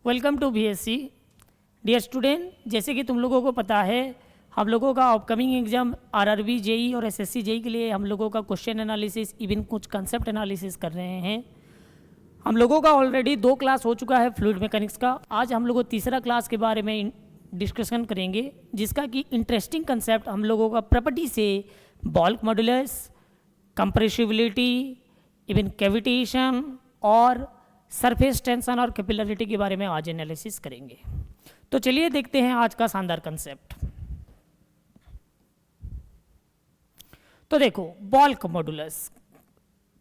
Welcome to BSc. Dear student, जैसे कि तुम लोगों को पता है हम लोगों का अपकमिंग एग्जाम आरआरबी जेई और एसएससी जेई के लिए हम लोगों का क्वेश्चन एनालिसिस इवन कुछ कंसेप्ट एनालिसिस कर रहे हैं। हम लोगों का ऑलरेडी 2 क्लास हो चुका है फ्लूइड मैकेनिक्स का। आज हम लोग तीसरा क्लास के बारे में डिस्कशन करेंगे, जिसका कि इंटरेस्टिंग कंसेप्ट हम लोगों का प्रॉपर्टी से bulk modulus, compressibility, even cavitation और सरफेस टेंशन और कैपिलरिटी के बारे में आज एनालिसिस करेंगे। तो चलिए देखते हैं आज का शानदार कंसेप्ट। तो देखो, बल्क मॉड्यूलस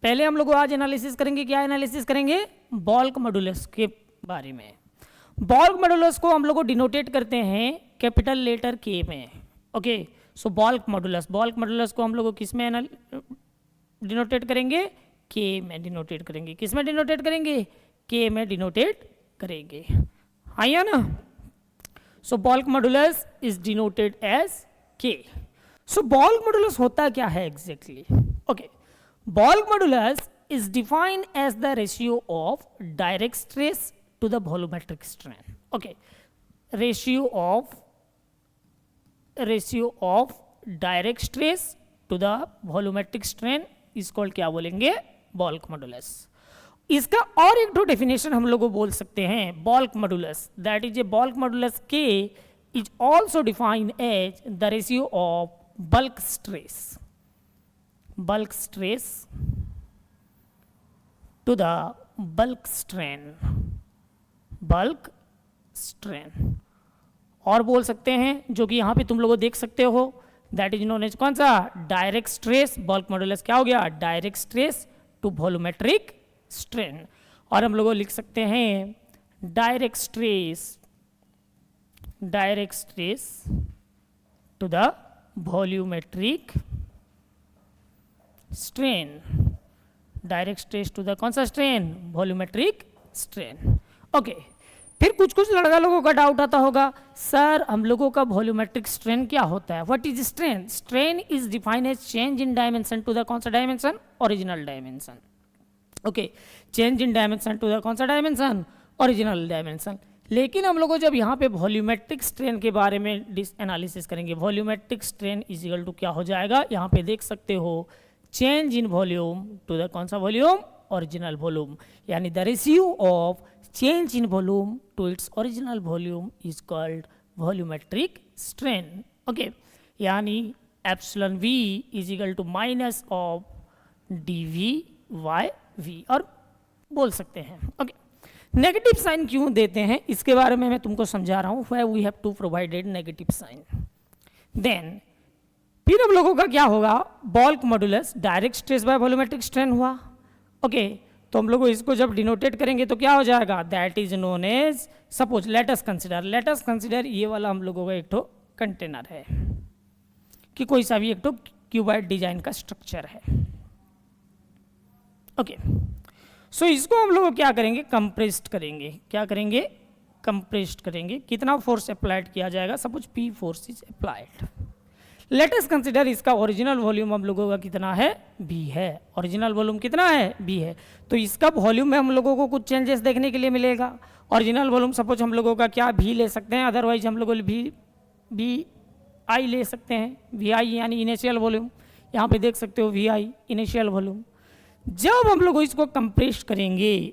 पहले हम लोग आज एनालिसिस करेंगे। क्या एनालिसिस करेंगे? बल्क मॉड्यूलस के बारे में। बल्क मॉड्यूलस को हम लोग डिनोटेट करते हैं कैपिटल लेटर के में। ओके, सो बल्क मॉड्यूलस को हम लोग किस में डिनोटेट करेंगे? के में डिनोटेट करेंगे। किस में डिनोटेट करेंगे? के में डिनोटेट करेंगे। हाँ या ना? So bulk modulus is denoted as K. So bulk modulus होता क्या है exactly? Okay, bulk modulus is defined as the ratio of direct stress to the volumetric strain. Okay, ratio of direct stress to the volumetric strain is called क्या बोलेंगे? Bulk modulus. इसका और एक दो definition हम लोग बोल सकते हैं bulk modulus, that is a bulk modulus K is also defined as the ratio of bulk stress to the bulk strain. और बोल सकते हैं, जो कि यहां पे तुम लोग देख सकते हो, दैट इज नोन एज कौन सा? Direct stress. बल्क मॉड्यूलस क्या हो गया? Direct stress to volumetric strain. और हम लोग लिख सकते हैं direct stress to the volumetric strain. Direct stress to the कौन सा स्ट्रेन? Volumetric strain. ओके, फिर कुछ लड़का लोगों का डाउट आता होगा, सर हम लोगों का वॉल्यूमेट्रिक स्ट्रेन क्या होता है? What is strain? Strain is defined as change in dimension to the कौन सा डायमेंशन? Original dimension. Okay, change in dimension to the कौन सा डायमेंशन? Original dimension. लेकिन हम लोग जब यहाँ पे वॉल्यूमेट्रिक स्ट्रेन के बारे में एनालिसिस करेंगे, volumetric strain is equal to क्या हो जाएगा? यहाँ पे देख सकते हो, change in volume to the कौन सा वॉल्यूम? Original volume. यानी the ratio of change in volume to its original volume is called volumetric strain. Okay, यानी epsilon v is equal to minus of dv by v, और बोल सकते हैं। Okay, negative sign क्यों देते हैं इसके बारे में मैं तुमको समझा रहा हूँ। where we have to provided negative sign, then फिर हम लोगों का क्या होगा? Bulk modulus direct stress by volumetric strain हुआ। ओके, तो हम लोग इसको जब डिनोटेट करेंगे तो क्या हो जाएगा? That is known as, suppose let us consider ये वाला हम लोगों का एक तो कंटेनर है, कि कोई सा भी एक तो क्यूबॉइड डिजाइन का स्ट्रक्चर है। ओके, सो इसको हम लोग क्या करेंगे? कंप्रेस्ड करेंगे। क्या करेंगे? कंप्रेस्ड करेंगे। कितना फोर्स अप्लाइड किया जाएगा? Suppose P force is applied. Late us consider इसका ओरिजिनल वॉल्यूम हम लोगों का कितना है? B है। ओरिजिनल वॉल्यूम कितना है? B है। तो इसका वॉल्यूम में हम लोगों को कुछ चेंजेस देखने के लिए मिलेगा। ओरिजिनल वॉल्यूम सपोज हम लोगों का क्या V ले सकते हैं, अदरवाइज हम लोग VI ले सकते हैं। VI यानी इनिशियल वॉल्यूम। यहाँ पे देख सकते हो VI इनिशियल वॉल्यूम। जब हम लोग इसको कंप्रेस करेंगे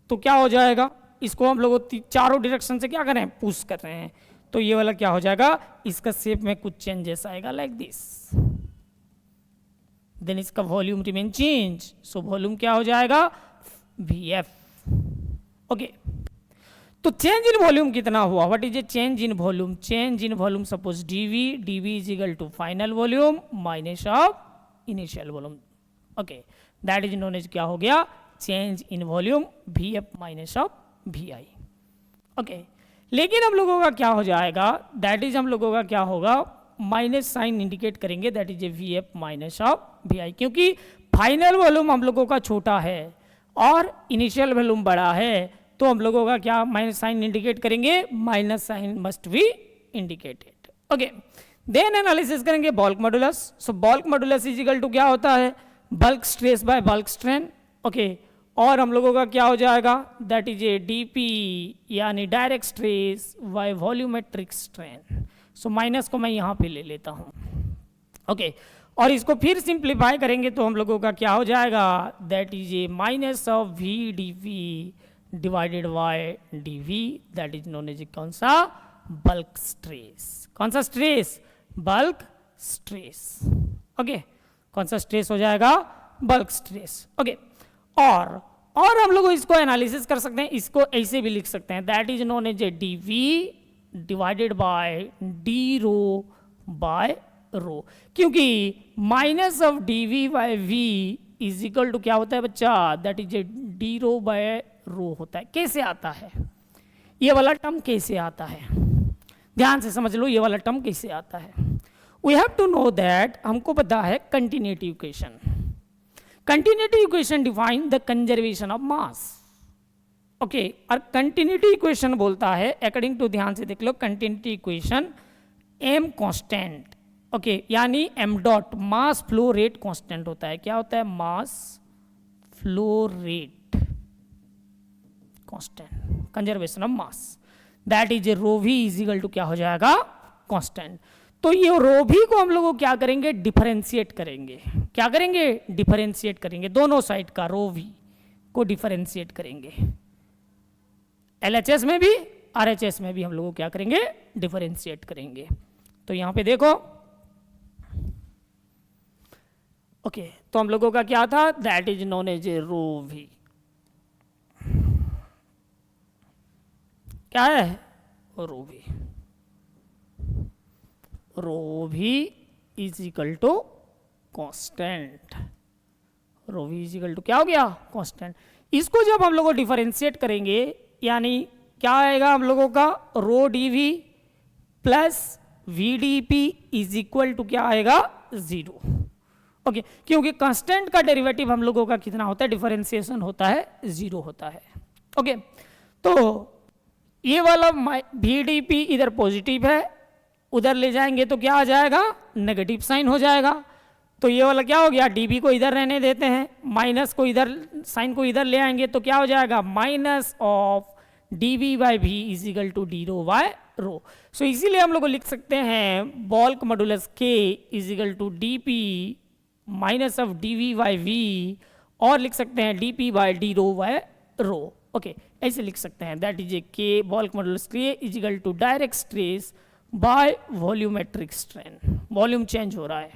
तो क्या हो जाएगा? इसको हम लोग चारों डायरेक्शन से क्या करें? पुश कर रहे हैं। तो ये वाला क्या हो जाएगा? इसका शेप में कुछ चेंजेस आएगा लाइक दिस। देन इसका volume remain change, so volume क्या हो जाएगा? VF। ओके, तो चेंज इन वॉल्यूम कितना हुआ? What is a change in volume? Change in volume suppose dV is equal to final volume minus of initial volume. Okay, that is known as क्या हो गया? Change in volume VF minus of VI। Okay, लेकिन हम लोगों का क्या हो जाएगा? दैट इज हम लोगों का क्या होगा? माइनस साइन इंडिकेट करेंगे, that is A VF minus of VI, क्योंकि फाइनल वॉल्यूम हम लोगों का छोटा है और इनिशियल वॉल्यूम बड़ा है। तो हम लोगों का क्या माइनस साइन इंडिकेट करेंगे? Minus sign must be indicated. Okay, then analysis करेंगे bulk modulus. So bulk modulus is equal to क्या होता है? Bulk stress by bulk strain. Okay, और हम लोगों का क्या हो जाएगा, दैट इज ए डीपी यानी direct stress by volumetric strain. So minus को मैं यहाँ पे ले लेता हूँ। ओके और इसको फिर सिंप्लीफाई करेंगे तो हम लोगों का क्या हो जाएगा, that is a minus of V D V divided by D V, that is known as कौन सा, बल्क स्ट्रेस। कौन सा स्ट्रेस, बल्क स्ट्रेस। ओके कौन सा स्ट्रेस हो जाएगा, बल्क स्ट्रेस। ओके और हम लोग इसको एनालिसिस कर सकते हैं, इसको ऐसे भी लिख सकते हैं, that is known as a D V divided by D rho by rho, क्योंकि minus of D V by V is equal to क्या होता है बच्चा, that is a D rho by rho होता है। कैसे आता है ये वाला टर्म, कैसे आता है, ध्यान से समझ लो ये वाला टर्म कैसे आता है। We have to know that, हमको पता है continuity equation. Continuity equation define the conservation of mass. Okay और कंटिन्यूटी इक्वेशन बोलता है अकॉर्डिंग टू, ध्यान से देख लो, continuity equation M constant, okay यानी M dot mass flow rate constant होता है। क्या होता है, mass flow rate constant, conservation of mass, that is a rho V is equal to क्या हो जाएगा, कांस्टेंट। तो ये रो भी को हम लोग क्या करेंगे, डिफरेंशिएट करेंगे। क्या करेंगे, डिफरेंशिएट करेंगे, दोनों साइड का रो वी को डिफरेंशिएट करेंगे। एलएचएस में भी आरएचएस में भी हम लोग क्या करेंगे, डिफरेंशिएट करेंगे। तो यहां पे देखो, ओके तो हम लोगों का क्या था, that is known as a rho V. क्या है, rho V, rho V is equal to constant, rho V is equal to क्या हो गया, कांस्टेंट। इसको जब हम लोग डिफरेंशिएट करेंगे यानी क्या आएगा हम लोगों का, rho D V plus V D P is equal to क्या आएगा, 0। ओके क्योंकि कांस्टेंट का डेरिवेटिव हम लोगों का कितना होता है, डिफरेंशिएशन होता है 0 होता है। ओके तो ये वाला वी डी पी इधर पॉजिटिव है, उधर ले जाएंगे तो क्या आ जाएगा, नेगेटिव साइन हो जाएगा। तो ये वाला क्या हो गया, डीबी को इधर रहने देते हैं, माइनस को इधर, साइन को इधर ले आएंगे तो क्या हो जाएगा, minus of D V by V is equal to D rho by rho. So इसीलिए हम लोग लिख सकते हैं bulk modulus K is equal to D P minus of D V by V, और लिख सकते हैं D P by D rho by rho. Okay ऐसे लिख सकते हैं, that is a K bulk modulus K is equal to direct stress by volumetric strain. Volume change हो रहा है,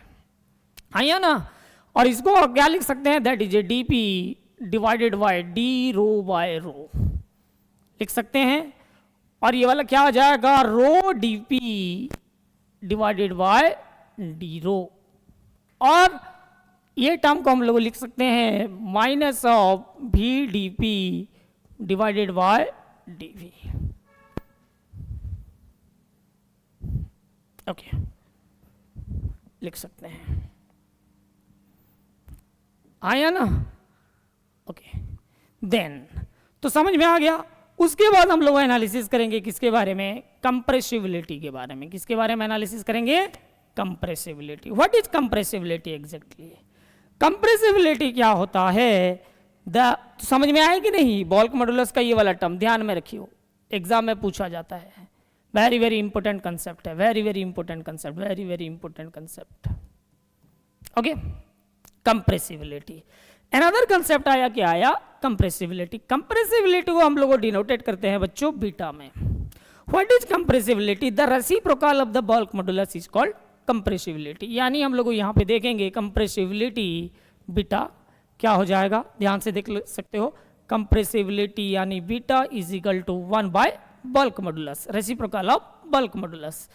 आया ना। और इसको क्या लिख सकते हैं, that is a D P divided by D rho by rho लिख सकते हैं। और ये वाला क्या हो जाएगा, rho D P divided by D rho, और ये टर्म को हम लोग लिख सकते हैं minus of V D P divided by D V. Okay लिख सकते हैं, आया ना। ओके देन तो समझ में आ गया। उसके बाद हम लोग एनालिसिस करेंगे किसके बारे में, कंप्रेसिबिलिटी के बारे में। किसके बारे में एनालिसिस करेंगे, compressibility. What is compressibility exactly, compressibility क्या होता है, तो समझ में आए कि नहीं। बॉल्क मॉडुलस का ये वाला टर्म ध्यान में रखियो, एग्जाम में पूछा जाता है, वेरी वेरी इंपॉर्टेंट कंसेप्ट है, very very important concept, very very important concept. Okay compressibility. Another concept आया, क्या आया, कंप्रेसिबिलिटी। कंप्रेसिबिलिटी को हम लोग डिनोटेट करते हैं बच्चों बीटा में। What is compressibility, the reciprocal of the bulk modulus is called compressibility. यानी हम लोग यहाँ पे देखेंगे कंप्रेसिबिलिटी बीटा क्या हो जाएगा, ध्यान से देख सकते हो। कंप्रेसिबिलिटी यानी beta is equal to 1 by bulk modulus, reciprocal of bulk modulus.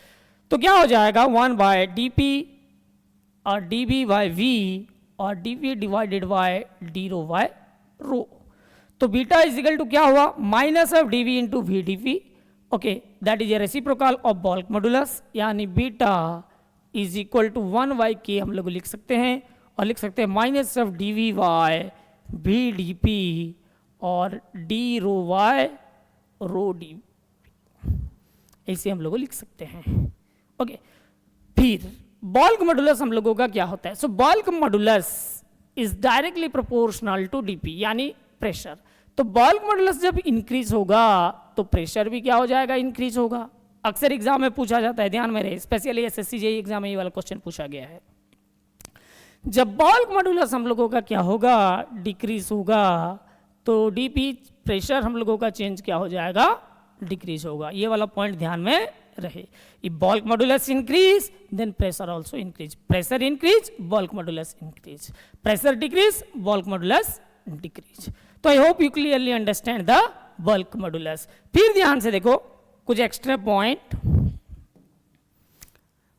तो क्या हो जाएगा, 1 बाय डी पी और डी बी बाय वी और D P divided by D rho by rho. तो बीटा इज इक्वल टू क्या हुआ, minus of D V into V D P. Okay that is a reciprocal of bulk modulus, यानी beta is equal to 1 by K हम लोग लिख सकते हैं, और लिख सकते हैं minus of D V by V D P और D rho by rho D, ऐसे हम लोग लिख सकते हैं। ओके फिर बल्क मॉडुलस हम लोगों का क्या होता है, so bulk modulus is directly proportional to DP, यानी प्रेशर। तो बल्क मॉडुलस जब इंक्रीज होगा तो प्रेशर भी क्या हो जाएगा, इंक्रीज होगा। अक्सर एग्जाम में पूछा जाता है, ध्यान में रहे, स्पेशली एसएससी जेईई एग्जाम में ये वाला क्वेश्चन पूछा गया है। जब बल्क मॉडुलस हम लोगों का क्या होगा, डिक्रीज होगा, तो डीपी प्रेशर हम लोगों का चेंज क्या हो जाएगा, डिक्रीज होगा। ये वाला पॉइंट ध्यान में रहे। If bulk modulus increase then pressure also increase, pressure increase bulk modulus increase, pressure decrease bulk modulus decrease. तो I hope you clearly understand the bulk modulus. फिर ध्यान से देखो कुछ extra point.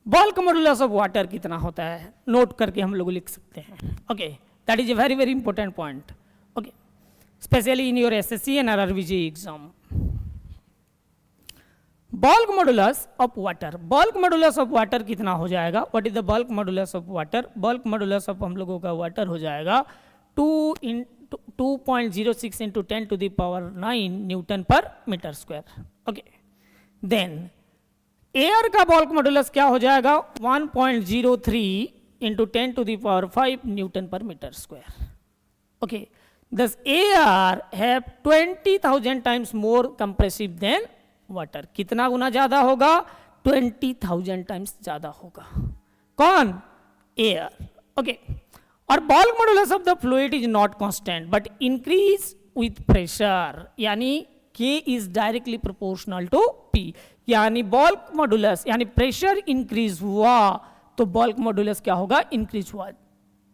Bulk modulus of water कितना होता है, note करके हम लोग लिख सकते हैं। Okay, that is a very very important point. Okay, specially in your SSC and RRB JEE exam. Bulk modulus of water, bulk modulus of water कितना हो जाएगा, what is the bulk modulus of water. Bulk modulus of हम लोगों का water हो जाएगा 2.06 into 10⁻⁹ newton per metre square. Okay, then air का bulk modulus क्या हो जाएगा, 1.03 into 10⁵ newton per metre square. Okay, thus air have 20,000 times more compressive than water। कितना गुना ज्यादा होगा, 20,000 टाइम्स ज्यादा होगा। कौन, एयर। ओके, और bulk modulus of the fluid is not constant but increase with pressure, यानी K is directly proportional to P, यानी bulk modulus यानी प्रेशर इंक्रीज हुआ तो बल्क मॉडुलस क्या होगा, इंक्रीज हुआ।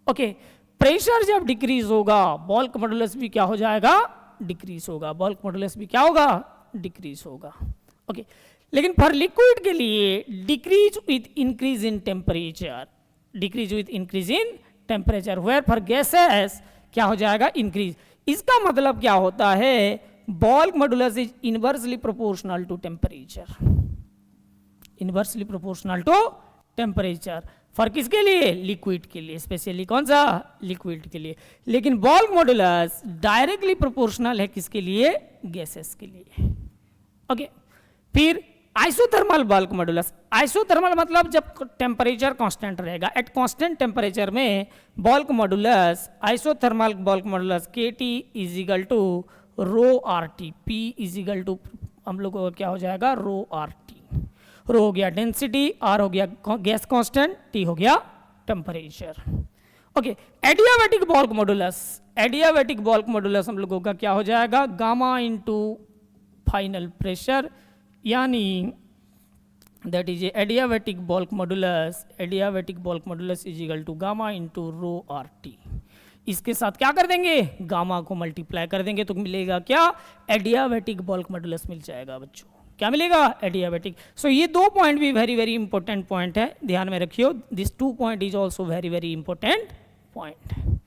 ओके, प्रेशर जब डिक्रीज होगा बल्क मॉडुलस भी क्या हो जाएगा, डिक्रीज होगा, बल्क मॉडुलस भी क्या होगा, डिक्रीज होगा। ओके, लेकिन फॉर लिक्विड के लिए decrease with increase in temperature, decrease with increase in temperature, where for gases क्या हो जाएगा, इंक्रीज। इसका मतलब क्या होता है, bulk modulus is inversely proportional to temperature, inversely proportional to temperature. For किसके लिए, लिक्विड के लिए, स्पेशली कौन सा, लिक्विड के लिए। लेकिन बल्क मॉडुलस डायरेक्टली प्रोपोर्शनल है किसके लिए, गैसेस के लिए। ओके, फिर आइसोथर्मल बल्क मॉडुलस। आइसोथर्मल मतलब जब टेम्परेचर कांस्टेंट रहेगा, एट कांस्टेंट टेम्परेचर में bulk modulus, isothermal bulk modulus KT is equal to rho RT, P is equal to हम लोगों का क्या हो जाएगा, रो RT। रो हो गया डेंसिटी, R हो गया गैस कांस्टेंट, T हो गया temperature. Okay, adiabatic bulk modulus, adiabatic bulk modulus हम लोगों का क्या हो जाएगा, गामा इंटू फाइनल प्रेशर, यानी that is adiabatic bulk modulus, adiabatic bulk modulus is equal to gamma into rho RT। इसके साथ क्या कर देंगे, गामा को मल्टीप्लाई कर देंगे तो मिलेगा क्या, एडियाबैटिक बल्क मॉडुलस मिल जाएगा बच्चों। क्या मिलेगा, एडियाबैटिक। सो ये दो पॉइंट भी वेरी वेरी इंपॉर्टेंट पॉइंट है, ध्यान में रखियो। This 2 point is also very very important point.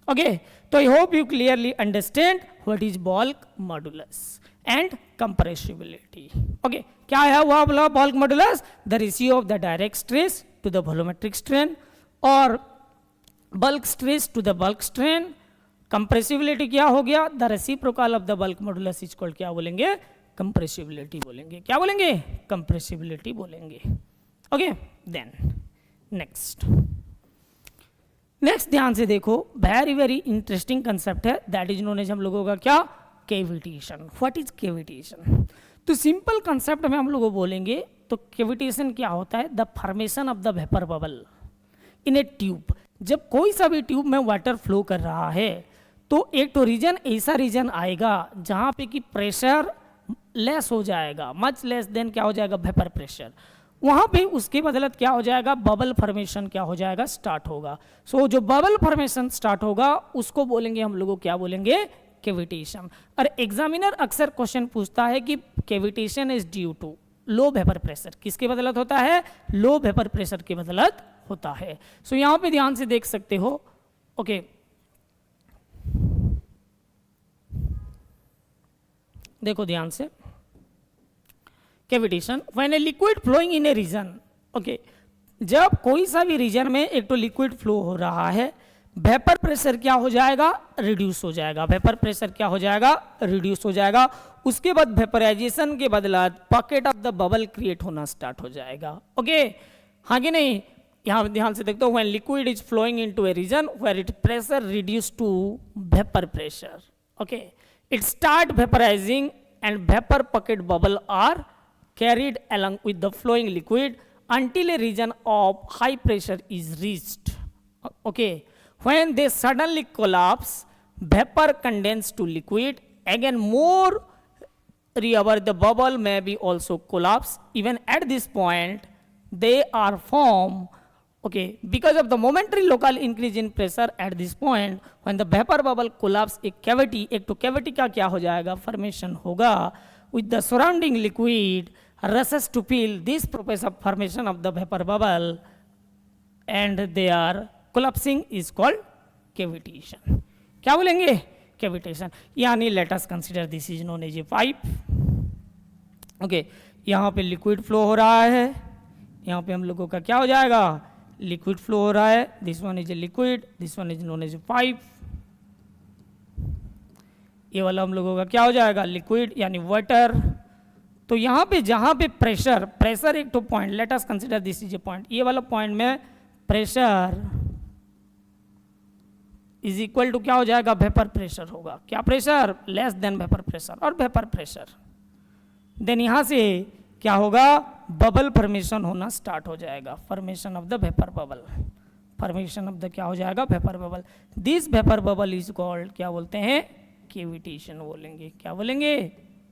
Okay, तो I hope you clearly understand what is bulk modulus and compressibility. Okay, क्या है हुआ बोला bulk modulus, the ratio of the direct stress to the volumetric strain, और bulk stress to the bulk strain. Compressibility क्या हो गया, the reciprocal of the bulk modulus is called क्या बोलेंगे, कंप्रेसिबिलिटी बोलेंगे। क्या बोलेंगे, कंप्रेसिबिलिटी बोलेंगे। ओके, देन नेक्स्ट ध्यान से देखो, वेरी वेरी इंटरेस्टिंग कंसेप्ट है, दैट इज नोन एज हम लोगों का क्या, कैविटेशन। व्हाट इज कैविटेशन, तो सिंपल कंसेप्ट में हम लोग बोलेंगे तो कैविटेशन क्या होता है, the formation of the vapour bubble in A tube. जब कोई सा भी ट्यूब में वाटर फ्लो कर रहा है तो एक तो रीजन ऐसा रीजन आएगा जहाँ पे कि प्रेशर लेस हो जाएगा, मच लेस देन क्या हो जाएगा, वेपर प्रेशर। वहाँ पे उसके बदलत क्या हो जाएगा, बबल फॉर्मेशन क्या हो जाएगा, स्टार्ट होगा। सो जो बबल फॉर्मेशन स्टार्ट होगा उसको बोलेंगे हम लोग क्या बोलेंगे, कैविटेशन। और एग्जामिनर अक्सर क्वेश्चन पूछता है कि cavitation is due to low vapour pressure, किसके बदलत होता है, लो वेपर प्रेशर के बदलत होता है। सो यहाँ पे ध्यान से देख सकते हो। ओके, देखो ध्यान से, cavitation when a liquid flowing in a region. Okay, जब कोई सा भी रीजन में एक तो लिक्विड फ्लो हो रहा है, वेपर प्रेशर क्या हो जाएगा, रिड्यूस हो जाएगा, वेपर प्रेशर क्या हो जाएगा, रिड्यूस हो जाएगा। उसके बाद वेपराइजेशन के बदला pocket of the bubble create होना स्टार्ट हो जाएगा। ओके, हाँ कि नहीं, यहाँ ध्यान से देखते हो, when liquid is flowing into a region where it pressure reduce to vapour pressure. Okay, it start vaporizing and vapor pocket bubble are carried along with the flowing liquid until a region of high pressure is reached. Okay, when they suddenly collapse, vapor condense to liquid. Again, more rever the bubble may be also collapse. Even at this point, they are formed. Okay, because of the momentary local increase in pressure at this point, when the vapor bubble collapse, एक तो cavity का क्या हो जाएगा, formation होगा with the surrounding liquid rushes to fill this process of formation of the vapor bubble, and they are collapsing is called cavitation. क्या बोलेंगे, cavitation. यानी let us consider this is known as a pipe. Okay, यहाँ पे liquid flow हो रहा है, यहाँ पे हम लोगों का क्या हो जाएगा, लिक्विड फ्लो हो रहा है. This one is a liquid, this one is known as a pipe. ये वाला हम लोगों का क्या हो जाएगा, लिक्विड यानी वाटर. तो यहाँ पे जहाँ पे प्रेशर एक तो point, late us consider this is A point. ये वाला पॉइंट में प्रेशर इज इक्वल टू क्या हो जाएगा, वेपर प्रेशर होगा. क्या pressure, less than vapour pressure और वेपर प्रेशर. देन यहां से क्या होगा, बबल फॉर्मेशन होना स्टार्ट हो जाएगा. Formation of the vapour bubble, formation of the क्या हो जाएगा, vapour bubble. This vapour bubble is called, क्या बोलते हैं, केविटेशन बोलेंगे. क्या बोलेंगे,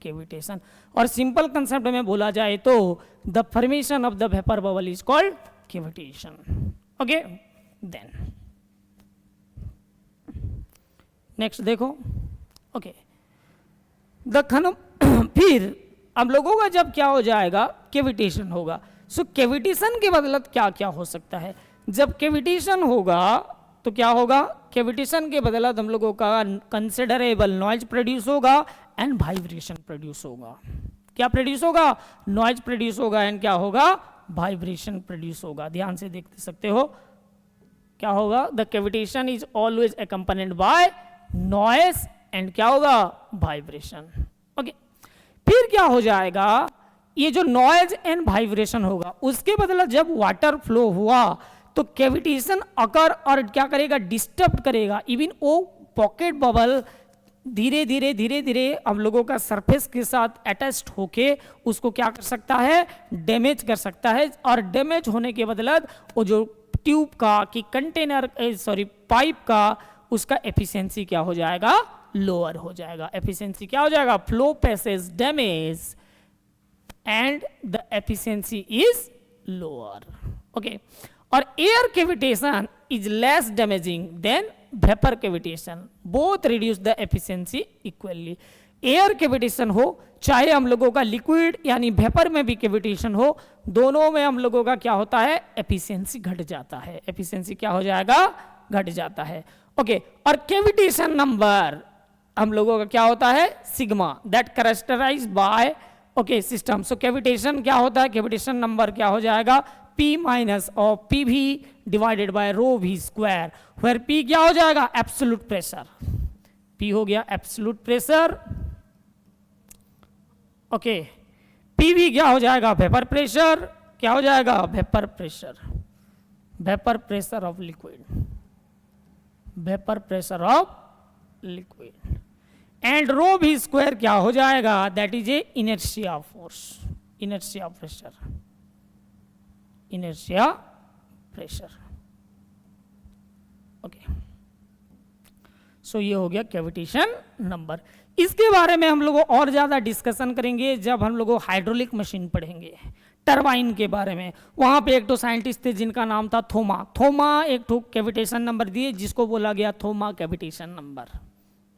केविटेशन. और सिंपल कंसेप्ट में बोला जाए तो the formation of the vapour bubble is called cavitation. Okay, then next देखो. ओके, फिर हम लोगों का जब क्या हो जाएगा, केविटेशन होगा. सो केविटेशन के बदलत क्या क्या हो सकता है. जब केविटेशन होगा तो क्या होगा, केविटेशन के बदलत हम लोगों का कंसिडरेबल नॉइज प्रोड्यूस होगा एंड वाइब्रेशन प्रोड्यूस होगा. क्या प्रोड्यूस होगा, नॉइज प्रोड्यूस होगा एंड क्या होगा, वाइब्रेशन प्रोड्यूस होगा. ध्यान से देख सकते हो क्या होगा, the cavitation is always accompanied by noise and क्या होगा, वाइब्रेशन. ओके, फिर क्या हो जाएगा, ये जो नॉइज एंड वाइब्रेशन होगा उसके बदला जब वाटर फ्लो हुआ तो केविटेशन अकर और क्या करेगा, डिस्टर्ब करेगा. इवन वो पॉकेट बबल धीरे धीरे हम लोगों का सरफेस के साथ अटैच्ड होके उसको क्या कर सकता है, डैमेज कर सकता है. और डैमेज होने के बदलत वो जो ट्यूब का कि कंटेनर पाइप का उसका एफिशिएंसी क्या हो जाएगा, लोअर हो जाएगा. एफिशिएंसी क्या हो जाएगा, flow passage damage and the efficiency is lower. Okay, और air cavitation is less damaging than vapour cavitation. Both reduce the efficiency equally. Air cavitation हो चाहे हम लोगों का लिक्विड यानी वेपर में भी केविटेशन हो, दोनों में हम लोगों का क्या होता है, एफिशिएंसी घट जाता है. एफिशिएंसी क्या हो जाएगा, घट जाता है. ओके, और केविटेशन नंबर हम लोगों का क्या होता है, sigma, that characterised by okay system. So cavitation क्या होता है, केविटेशन नंबर क्या हो जाएगा, P minus of P V divided by rho V square, where P क्या हो जाएगा, एब्सोल्यूट प्रेशर. P हो गया एब्सोल्यूट प्रेशर. ओके, PV क्या हो जाएगा, वेपर प्रेशर. क्या हो जाएगा, vapour pressure, vapour pressure of liquid, vapour pressure of liquid. And rho भी स्क्वायर क्या हो जाएगा, that is a inertia force, inertia pressure, inertia pressure. Okay, so ये हो गया कैविटेशन नंबर. इसके बारे में हम लोग और ज्यादा डिस्कशन करेंगे जब हम लोग हाइड्रोलिक मशीन पढ़ेंगे, टरबाइन के बारे में. वहां पे एक तो साइंटिस्ट थे जिनका नाम था थोमा एक तो कैविटेशन नंबर दिए जिसको बोला गया थोमा कैविटेशन नंबर.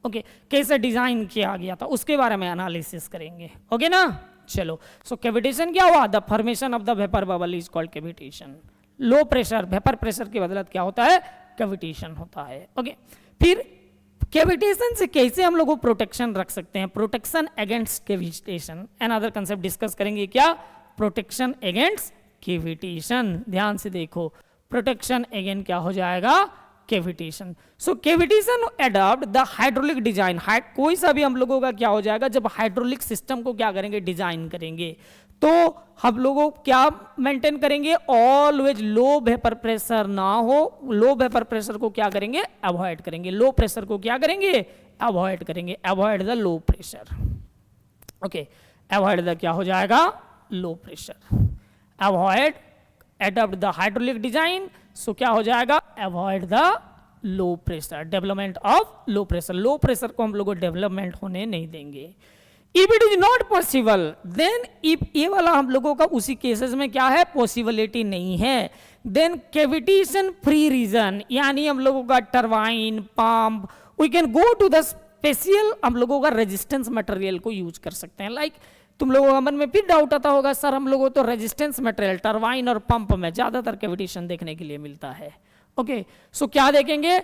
ओके, कैसे डिजाइन किया गया था उसके बारे में एनालिसिस करेंगे. ओके ना, चलो. सो कैविटेशन क्या हुआ, the formation of the vapour bubble is called cavitation. Low pressure vapour pressure की बदलत क्या होता है, कैविटेशन होता है. ओके, फिर कैविटेशन से कैसे हम लोग प्रोटेक्शन रख सकते हैं, protection against cavitation. Another concept discuss करेंगे, क्या, प्रोटेक्शन अगेंस्ट कैविटेशन. ध्यान से देखो, प्रोटेक्शन अगेंस्ट क्या हो जाएगा, cavitation. So cavitation adopt the hydraulic design. कोई सा भी हम लोगों का क्या हो जाएगा, जब हाइड्रोलिक सिस्टम को क्या करेंगे, डिजाइन करेंगे तो हम लोगों क्या मेंटेन करेंगे, ऑलवेज लो वेपर प्रेशर ना हो. लो वेपर प्रेशर को क्या करेंगे, अवॉइड करेंगे. लो प्रेशर को क्या करेंगे, अवॉइड करेंगे, avoid the low pressure. Okay, avoid the क्या हो जाएगा, low pressure. Avoid, adopt the hydraulic design, so क्या हो जाएगा, avoid the low pressure, development of low pressure. Low pressure को हम लोग डेवलपमेंट होने नहीं देंगे। If it is not possible then, if ये वाला हम लोगों का उसी केसेस में क्या है, पॉसिबिलिटी नहीं है, देन कैविटेशन फ्री रीजन, यानी हम लोगों का turbine, pump, we can go to the special, हम लोगों का रेजिस्टेंस मटेरियल को यूज कर सकते हैं। लाइक तुम लोगों का मन में फिर डाउट आता होगा, सर हम लोगों तो रेजिस्टेंस मटेरियल टरबाइन और पंप में ज्यादातर कैविटेशन देखने के लिए मिलता है। ओके, सो क्या देखेंगे,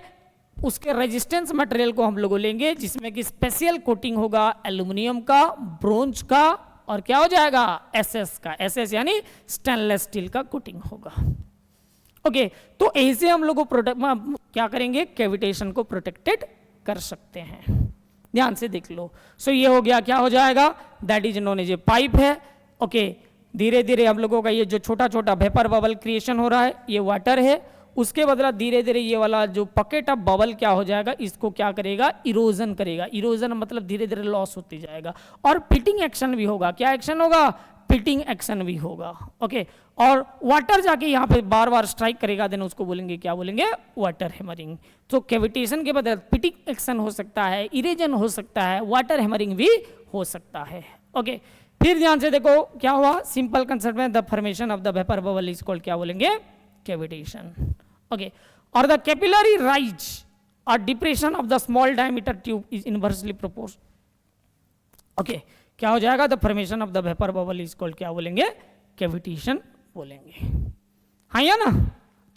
उसके रेजिस्टेंस मटेरियल को हम लोग लेंगे जिसमें कि स्पेशल कोटिंग होगा एल्यूमिनियम का, ब्रोंज का, और क्या हो जाएगा, एसएस का। एसएस यानी स्टेनलेस स्टील का कोटिंग होगा। ओके, तो ऐसे हम लोग क्या करेंगे, कैविटेशन को प्रोटेक्टेड कर सकते हैं। ध्यान से देख लो। सो ये हो गया, क्या हो जाएगा, that is known as a pipe है। ओके, धीरे धीरे हम लोगों का ये जो छोटा छोटा वेपर बबल क्रिएशन हो रहा है, ये वाटर है। उसके बदला धीरे धीरे ये वाला जो पॉकेट ऑफ बबल क्या हो जाएगा, इसको क्या करेगा, इरोजन करेगा। इरोजन मतलब धीरे धीरे लॉस होती जाएगा। और पिटिंग एक्शन भी होगा। क्या एक्शन होगा, पिटिंग एक्शन भी होगा। ओके, और वाटर जाके यहाँ पे बार बार स्ट्राइक करेगा, देन उसको बोलेंगे, क्या बोलेंगे, वाटर हैमरिंग। तो कैविटेशन के बदले पिटिंग एक्शन हो सकता है, इरेजन हो सकता है, वाटर हैमरिंग भी हो सकता है। ओके, फिर ध्यान से देखो क्या हुआ, सिंपल कंसेप्ट में the formation of the vapour bubble is called, क्या बोलेंगे, कैविटेशन। ओके, और द कैपिलरी राइज और depression of the small diameter tube is inversely proportional. Okay, क्या हो जाएगा, the formation of the vapour bubble is called, क्या बोलेंगे, cavitation बोलेंगे। हाँ या ना।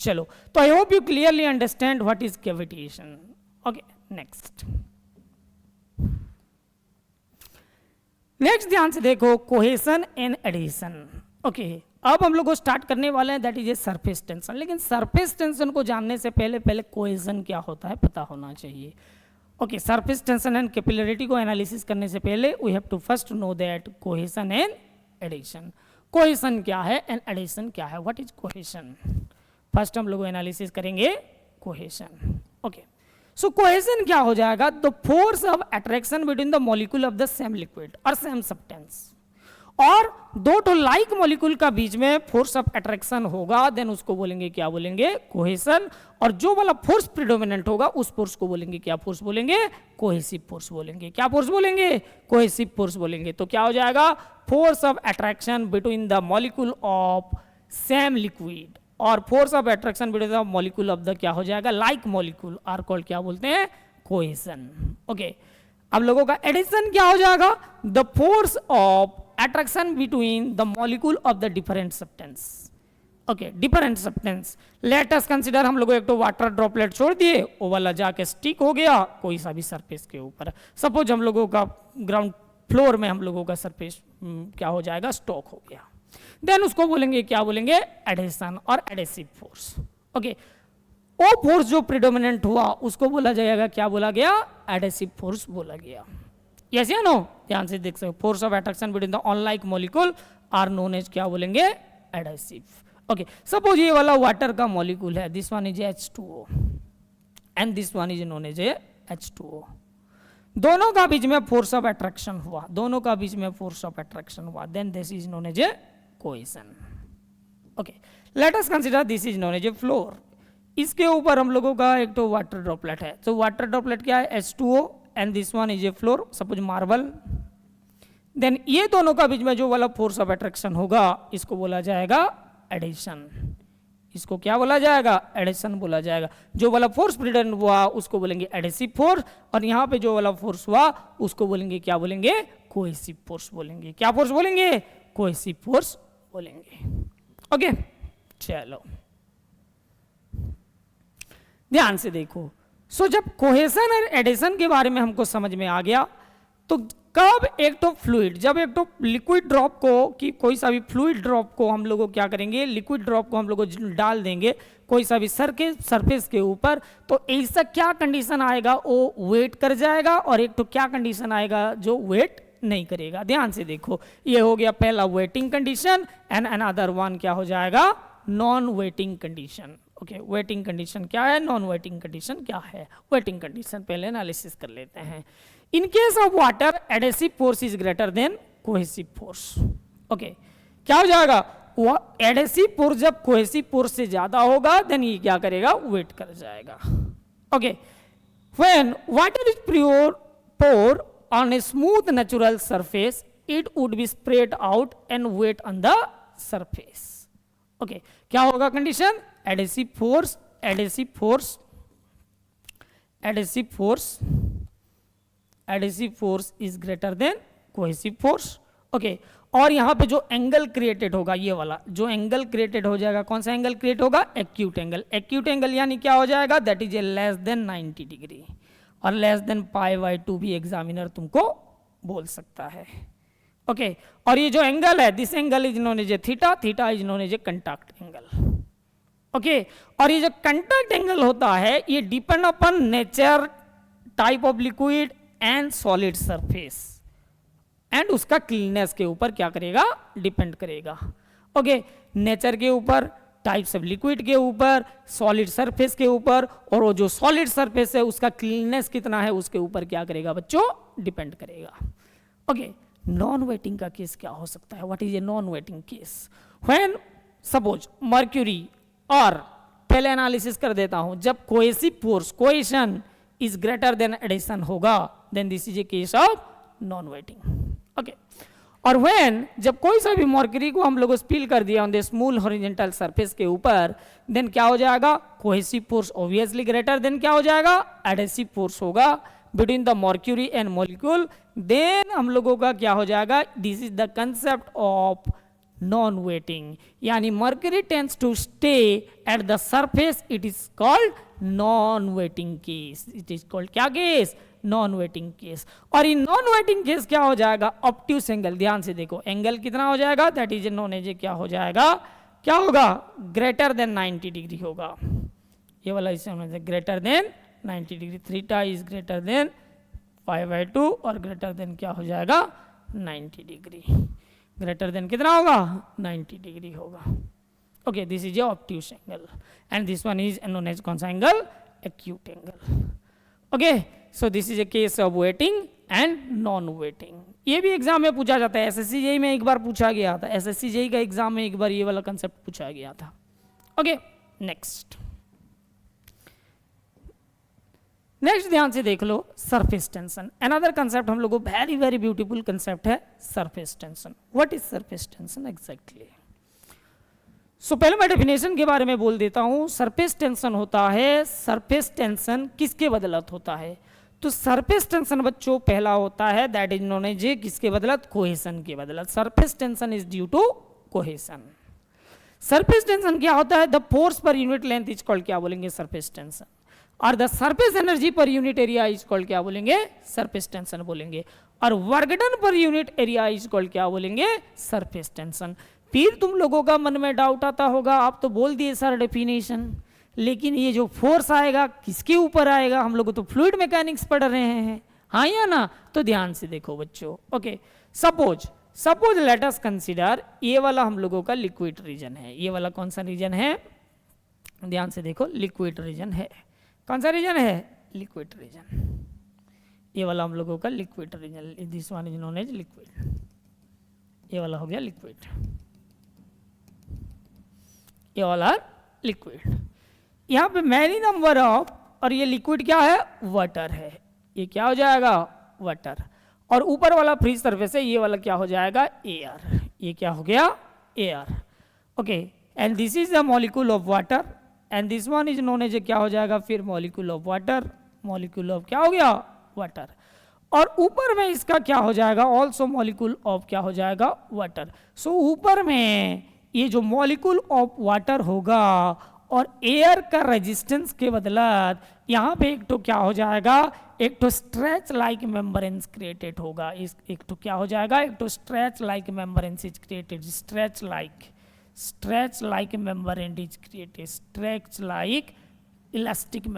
चलो, तो I hope you clearly understand what is cavitation. Okay, next ध्यान से देखो, कोहेशन एंड एडिशन। ओके, अब हम लोग को स्टार्ट करने वाले हैं, that is a surface tension. लेकिन सरफेस टेंशन को जानने से पहले कोहेशन क्या होता है पता होना चाहिए। Okay, surface tension and capillarity को एनालिसिस करने से पहले we have to first know that cohesion and adhesion. Cohesion क्या है एंड एडिशन क्या है, व्हाट इज कोहेशन। फर्स्ट हम लोग एनालिसिस करेंगे कोहेशन। ओके, सो कोहेशन क्या हो जाएगा, the force of attraction between the molecule of the same liquid और सेम सब्सटेंस, और दो तो लाइक मॉलिक्यूल का बीच में फोर्स ऑफ अट्रैक्शन होगा, देन उसको बोलेंगे, क्या बोलेंगे, कोहेशन। और जो वाला फोर्स प्रिडोमिनेंट होगा उस फोर्स को बोलेंगे, क्या फोर्स बोलेंगे, कोहेसिव फोर्स बोलेंगे। क्या फोर्स बोलेंगे, कोहेसिव फोर्स बोलेंगे। तो क्या हो जाएगा, force of attraction between the molecule of same liquid और force of attraction between the molecule of the, क्या हो जाएगा, लाइक मॉलिक्यूल, आर कॉल्ड, क्या बोलते हैं, कोहेशन। ओके, अब लोगों का एडिशन क्या हो जाएगा, the force of attraction between the molecule of the different substance। Okay, different substance. Late us consider, हम लोग एक तो वाटर ड्रॉपलेट छोड़ दिए, वो वाला जाके स्टिक हो गया कोई सा भी सरफेस के ऊपर। सपोज हम लोगों का ग्राउंड फ्लोर में हम लोगों का सरफेस क्या हो जाएगा, स्टॉक हो गया, देन उसको बोलेंगे, क्या बोलेंगे, एडिशन और एडेसिव फोर्स। ओके, वो फोर्स जो प्रिडोमिनेंट हुआ उसको बोला जाएगा, क्या बोला गया, एडेसिव फोर्स बोला गया। यस या नो। ध्यान से देख सकते, force of attraction between the unlike molecule are known as, क्या बोलेंगे, एडेसिव। ओके, सपोज ये वाला वाटर का मॉलिक्यूल है, this one is H2O and this one is known as H2O। दोनों का बीच में फोर्स ऑफ अट्रैक्शन हुआ, दोनों का बीच में फोर्स ऑफ अट्रैक्शन हुआ, then this is known as cohesion. Okay, let us consider this is known as floor. इसके ऊपर हम लोगों का एक तो वाटर ड्रॉपलेट है, तो वाटर ड्रॉपलेट क्या है, H2O and this one is a floor, suppose marble. Then ये दोनों का बीच में जो वाला फोर्स ऑफ अट्रैक्शन होगा इसको बोला जाएगा एडिशन। इसको क्या बोला जाएगा, एडिशन बोला जाएगा। जो वाला फोर्स प्रिडोमिनेंट हुआ उसको बोलेंगे एडिसिव फोर्स, और यहाँ पे जो वाला फोर्स हुआ उसको बोलेंगे, क्या बोलेंगे, कोहेसिव फोर्स बोलेंगे। क्या फोर्स बोलेंगे, कोहेसिव फोर्स बोलेंगे। ओके, चलो ध्यान से देखो। सो जब कोहेशन और एडिशन के बारे में हमको समझ में आ गया, तो कब एक तो फ्लूइड, जब एक तो लिक्विड ड्रॉप को, कि कोई सा भी फ्लूइड ड्रॉप को हम लोग क्या करेंगे, लिक्विड ड्रॉप को हम लोग डाल देंगे कोई सा भी सरफेस के ऊपर, तो ऐसा क्या कंडीशन आएगा, वो वेट कर जाएगा, और एक तो क्या कंडीशन आएगा जो वेट नहीं करेगा। ध्यान से देखो, ये हो गया पहला waiting condition, and another one क्या हो जाएगा, non waiting condition. Okay, waiting condition क्या है, नॉन वेटिंग कंडीशन क्या है। वेटिंग कंडीशन पहले एनालिसिस कर लेते हैं। In case of water adhesive force is greater then cohesive force. Okay, क्या हो जाएगा, एडेसिव फोर्स जब कोहेसिव फोर्स से ज्यादा होगा देन ये क्या करेगा, वेट कर जाएगा। Okay, when water is poured on a smooth natural surface it would be spread out and wet on the surface. Okay, क्या होगा condition, adhesive force adhesive force adhesive force adhesive force is greater then cohesive force. Okay, और यहां पे जो angle created होगा, ये वाला जो एंगल क्रिएटेड हो जाएगा, कौन सा एंगल क्रिएट होगा, एक्यूट एंगल। एक्यूट एंगल यानी क्या हो जाएगा, that is A less than 90 degree, और लेस देन π/2 भी एग्जामिनर तुमको बोल सकता है। ओके, और ये जो एंगल है, this angle is known as a theta, theta is known as a contact angle. Okay, और ये जो कंटैक्ट एंगल होता है ये depend upon nature, type of liquid and solid surface, and उसका क्लीननेस के ऊपर क्या करेगा, डिपेंड करेगा। ओके, नेचर के ऊपर, टाइप्स ऑफ लिक्विड के ऊपर, सॉलिड सरफेस के ऊपर, और वो जो सॉलिड सरफेस है उसका क्लीननेस कितना है उसके ऊपर क्या करेगा बच्चों, डिपेंड करेगा। ओके, नॉन वेटिंग का केस क्या हो सकता है, what is a non wetting case, when suppose mercury, और पहले एनालिसिस कर देता हूं, जब cohesive force cohesion is greater than adhesion होगा then this is a case of non wetting. Okay, और व्हेन जब कोई सा भी मर्क्यूरी को हम लोग स्पिल कर दिया on the smooth horizontal surface के ऊपर, देन क्या हो जाएगा, cohesive force obviously greater than क्या हो जाएगा, एडेसिव फोर्स होगा between the mercury and molecule, then हम लोगों का क्या हो जाएगा, this is the concept of non wetting, यानी mercury tends to stay at the surface, it is called non wetting case, it is called क्या case, non wetting case. और in non wetting case क्या हो जाएगा, obtuse angle, ध्यान से देखो angle कितना हो जाएगा, दैट इज नॉन एज क्या हो जाएगा, क्या होगा, ग्रेटर देन 90 डिग्री होगा, ये वाला इसे greater than 90 degree, theta is greater than π/2 और ग्रेटर देन क्या हो जाएगा 90 डिग्री, ग्रेटर देन कितना होगा 90 डिग्री होगा। Okay, this is a obtuse angle and this one is known as कौन सा angle, acute angle. Okay, so this is a case of wetting and non wetting. ये भी एग्जाम में पूछा जाता है, एसएससी जेईई में एक बार पूछा गया था, एसएससी जेईई का एग्जाम में एक बार ये वाला कंसेप्ट पूछा गया था। ओके, नेक्स्ट ध्यान से देख लो, सरफेस टेंशन, अनदर कंसेप्ट हम लोग को वेरी वेरी ब्यूटीफुल कंसेप्ट है surface tension. What is surface tension exactly, so पहले मैं डेफिनेशन के बारे में बोल देता हूं। सरफेस टेंशन होता है, सरफेस टेंशन किसके बदलत होता है, तो सरफेस टेंशन बच्चों पहला होता है दैट इज नोन एज किसके बदलत, कोहेशन के बदलत। Surface tension is due to cohesion. Surface tension क्या होता है, the force per unit length is called क्या बोलेंगे, सरफेस टेंशन, और the surface energy per unit area is called क्या बोलेंगे, सरफेस टेंशन बोलेंगे, और work done per unit area is called क्या बोलेंगे, सरफेस टेंशन। फिर तुम लोगों का मन में डाउट आता होगा, आप तो बोल दिए सर डेफिनेशन, लेकिन ये जो फोर्स आएगा किसके ऊपर आएगा, हम लोग तो फ्लूइड मैकेनिक्स पढ़ रहे हैं, हाँ या ना, तो ध्यान से देखो बच्चों। Okay, suppose let us consider, ये वाला हम लोगों का लिक्विड रीजन है, ये वाला कौन सा रीजन है, ध्यान से देखो, लिक्विड रीजन है, कौन सा रीजन है, लिक्विड रीजन, ये वाला हम लोगों का liquid region, this one is known as liquid, ये वाला हो गया लिक्विड, ये वाला लिक्विड। यहाँ पे मैनी नंबर ऑफ, और ये लिक्विड क्या है, वाटर है, ये क्या हो जाएगा, वाटर, और ऊपर वाला फ्री सरफेस है, ये वाला क्या हो जाएगा, एयर, ये क्या हो गया, air. Okay, and this is the molecule of water, and this one is known as क्या हो जाएगा, फिर molecule of water, molecule of क्या हो गया, वाटर, और ऊपर में इसका क्या हो जाएगा, ऑल्सो मॉलिक्यूल ऑफ क्या हो जाएगा, वाटर। सो ऊपर में ये जो मॉलिक्यूल ऑफ वाटर होगा और एयर का रेजिस्टेंस के बदलत यहाँ पे एक तो क्या हो जाएगा, एक तो स्ट्रेच लाइक मेम्ब्रेन्स क्रिएटेड होगा, इस एक तो क्या हो जाएगा, एक तो stretch like membranes is created, stretch like membrane is created, stretch like elastic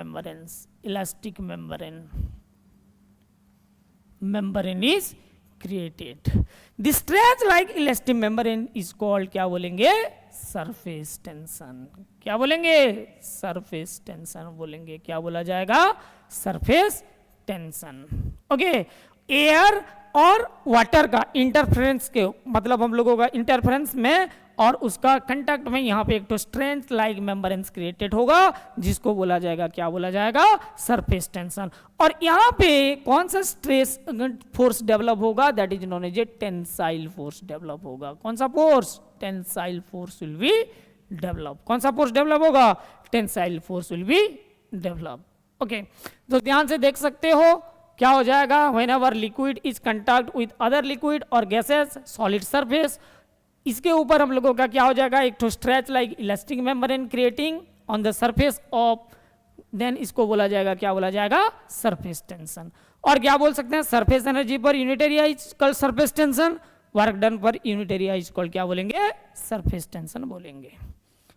membrane is created. The stretch like elastic membrane is called, क्या बोलेंगे, सरफेस टेंशन। क्या बोलेंगे, सरफेस टेंशन बोलेंगे। क्या बोला जाएगा, सरफेस टेंशन। ओके, एयर और water का इंटरफेरेंस के मतलब हम लोगों का इंटरफेरेंस में और उसका कंटेक्ट में यहाँ पे एक तो स्ट्रेंथ लाइक मेम्ब्रेन्स क्रिएटेड होगा जिसको बोला जाएगा, क्या बोला जाएगा, सरफेस टेंशन। और यहाँ पे कौन सा स्ट्रेस फोर्स डेवलप होगा, that is known as a tensile force develop होगा। कौन सा force, tensile force will be develop. कौन सा फोर्स डेवलप होगा, tensile force will be develop. Okay, तो ध्यान से देख सकते हो क्या हो जाएगा, whenever liquid is contact with other liquid or gases solid surface, इसके ऊपर हम लोगों का क्या हो जाएगा, एक तो stretch like elastic membrane creating on the surface of, then इसको बोला जाएगा, क्या बोला जाएगा, सरफेस टेंशन। और क्या बोल सकते हैं, surface energy per unit area is called surface tension, work done per unit area is called, क्या बोलेंगे, सरफेस टेंशन बोलेंगे।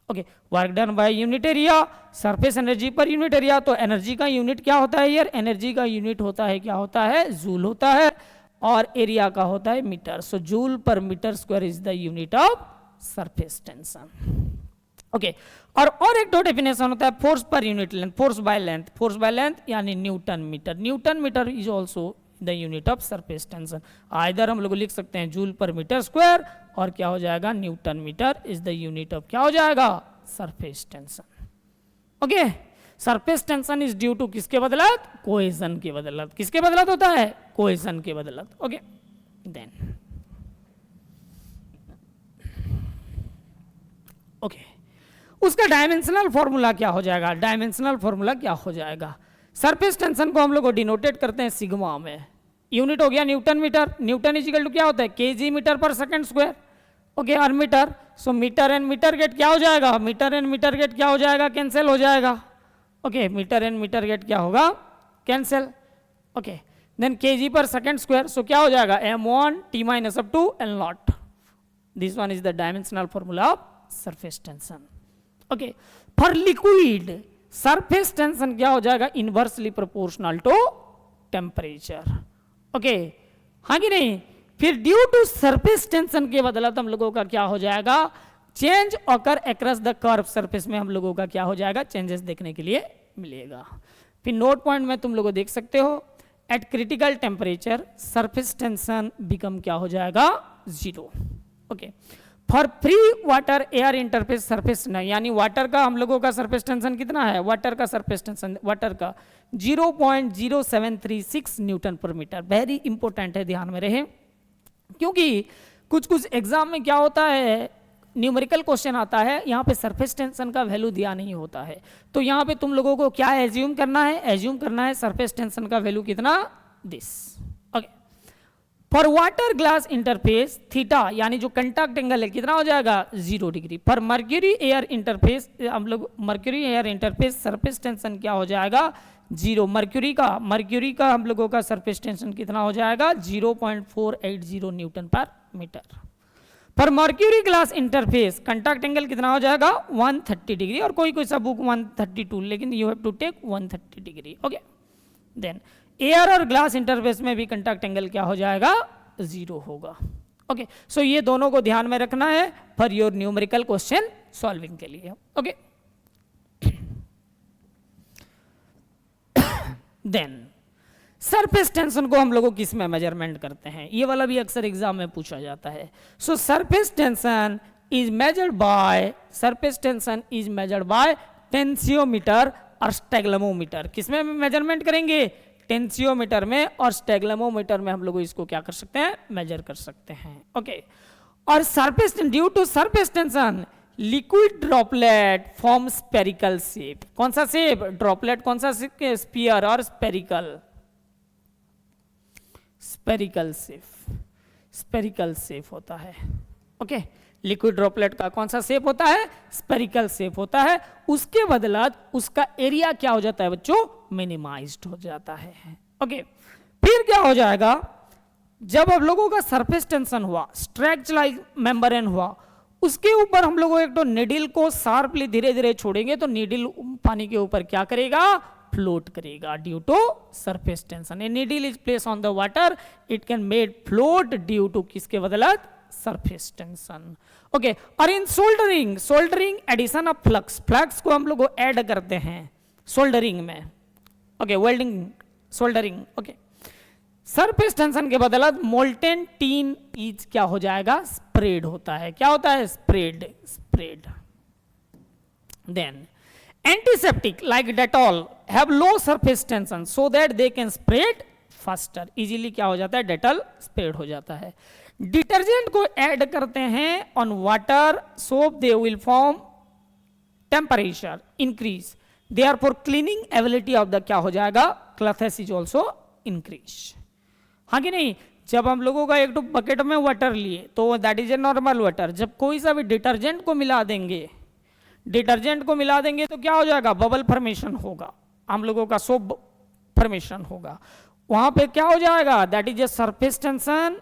Okay, work done by unit area, surface energy per unit area, तो energy का यूनिट क्या होता है यार, energy का यूनिट होता है, क्या होता है, जूल होता है, और एरिया का होता है metre. So joule per metre square is the unit of surface tension. Okay, और एक तो डेफिनेशन होता है force per unit length, force by length, force by length यानी newton metre. Newton metre is also the unit of surface tension. Either हम लोग लिख सकते हैं जूल पर मीटर स्क्वायर, और क्या हो जाएगा, newton metre is the unit of, क्या हो जाएगा, surface tension. Okay, surface tension is due to किसके बदलत, कोहेजन के बदलत। किसके बदलत होता है, कोहेजन के बदलत। ओके, देन ओके, उसका डायमेंशनल फॉर्मूला क्या हो जाएगा, डायमेंशनल फॉर्मूला क्या हो जाएगा, सरफेस टेंशन को हम लोग डिनोटेट करते हैं सिग्मा में। यूनिट हो गया newton metre, newton equal to क्या होता है, KG metre per second square. Okay, और metre, so metre and metre get क्या हो जाएगा, मीटर एंड मीटर गेट क्या हो जाएगा, कैंसिल हो जाएगा। Okay, metre and metre get क्या होगा, cancel. Okay, then KG per second square, so क्या हो जाएगा, m1 t minus up to L naught। This one is the dimensional formula of surface tension. Okay, for liquid surface tension क्या हो जाएगा, inversely proportional to temperature. Okay, हाँ कि नहीं। फिर ड्यू टू सरफेस टेंशन के बदला हम लोगों का क्या हो जाएगा, change occur across the curve surface में हम लोगों का क्या हो जाएगा, चेंजेस देखने के लिए मिलेगा। फिर नोट पॉइंट में तुम लोग देख सकते हो, eight critical temperature surface tension become क्या हो जाएगा, 0। Okay, for free water air interface surface न, यानी वाटर का हम लोगों का सरफेस टेंशन कितना है, वाटर का सरफेस टेंशन वाटर का 0.0736 Newton per metre. Very important है, ध्यान में रहे, क्योंकि कुछ एग्जाम में क्या होता है, न्यूमेरिकल क्वेश्चन आता है, यहाँ पे सरफेस टेंशन का वैल्यू दिया नहीं होता है, तो यहाँ पे तुम लोगों को क्या एज्यूम करना है, एज्यूम करना है सरफेस टेंशन का वैल्यू कितना, this. Okay, for water glass interface theta यानी जो कंटैक्ट एंगल है कितना हो जाएगा, 0 degree. For mercury air interface हम लोग mercury air interface surface tension क्या हो जाएगा, 0। मर्क्यूरी का हम लोगों का सरफेस टेंशन कितना हो जाएगा, 0.480 newton per metre. For mercury glass interface contact angle कितना हो जाएगा, 130 डिग्री, और कोई सा बुक 132, लेकिन you have to take 130 degree. Okay, then air और ग्लास इंटरफेस में भी कंटैक्ट एंगल क्या हो जाएगा, 0 होगा। ओके, सो ये दोनों को ध्यान में रखना है for your numerical question solving के लिए। ओके, देन सरफेस टेंशन को हम लोगों किस में मेजरमेंट करते हैं, ये वाला भी अक्सर एग्जाम में पूछा जाता है। सो surface tension is measured by tensiometer और स्टेगलेमोमीटर। किसमें मेजरमेंट करेंगे, टेंसियोमीटर में, और स्टेगलेमोमीटर में हम लोग इसको क्या कर सकते हैं, मेजर कर सकते हैं। ओके, और surface due to surface tension liquid droplet form spherical shape. कौन सा शेप, ड्रॉपलेट, कौन सा स्फीयर और स्पेरिकल शेप होता है। ओके, लिक्विड ड्रॉपलेट का कौन सा शेप होता है, स्पेरिकल शेप होता है। उसके बदला उसका एरिया क्या हो जाता है बच्चों, मिनिमाइज्ड हो जाता है। ओके, फिर क्या हो जाएगा, जब आप लोगों का सरफेस टेंशन हुआ, स्ट्रेच लाइक मेम्ब्रेन हुआ, उसके ऊपर हम लोग एक तो नीडल को शार्पली धीरे धीरे छोड़ेंगे, तो नीडल पानी के ऊपर क्या करेगा, फ्लोट करेगा due to surface tension. A needle is place on the water, it can made float due to किसके बदौलत? Surface tension. ओके, और in soldering, soldering addition of flux, flux को हम लोग ऐड करते हैं सोल्डरिंग में। Okay, welding soldering. Okay, surface tension के बदौलत मोल्टेन टीन इज क्या हो जाएगा? स्प्रेड होता है। क्या होता है? Spread, spread. Then antiseptic like Dettol have low surface tension so that they can spread faster. Easily क्या हो जाता है? डेटॉल स्प्रेड हो जाता है। डिटर्जेंट को ऐड करते हैं on water, soap they will form temperature increase, therefore cleaning ability of the क्या हो जाएगा? Clothes is also increase. हाँ कि नहीं? जब हम लोगों का एक बकेट में वाटर लिए तो that is a normal water, जब कोई सा भी डिटर्जेंट को मिला देंगे, डिटर्जेंट को मिला देंगे तो क्या हो जाएगा? बबल फॉर्मेशन होगा, हम लोगों का सोप फॉर्मेशन होगा। वहां पे क्या हो जाएगा? That is a surface tension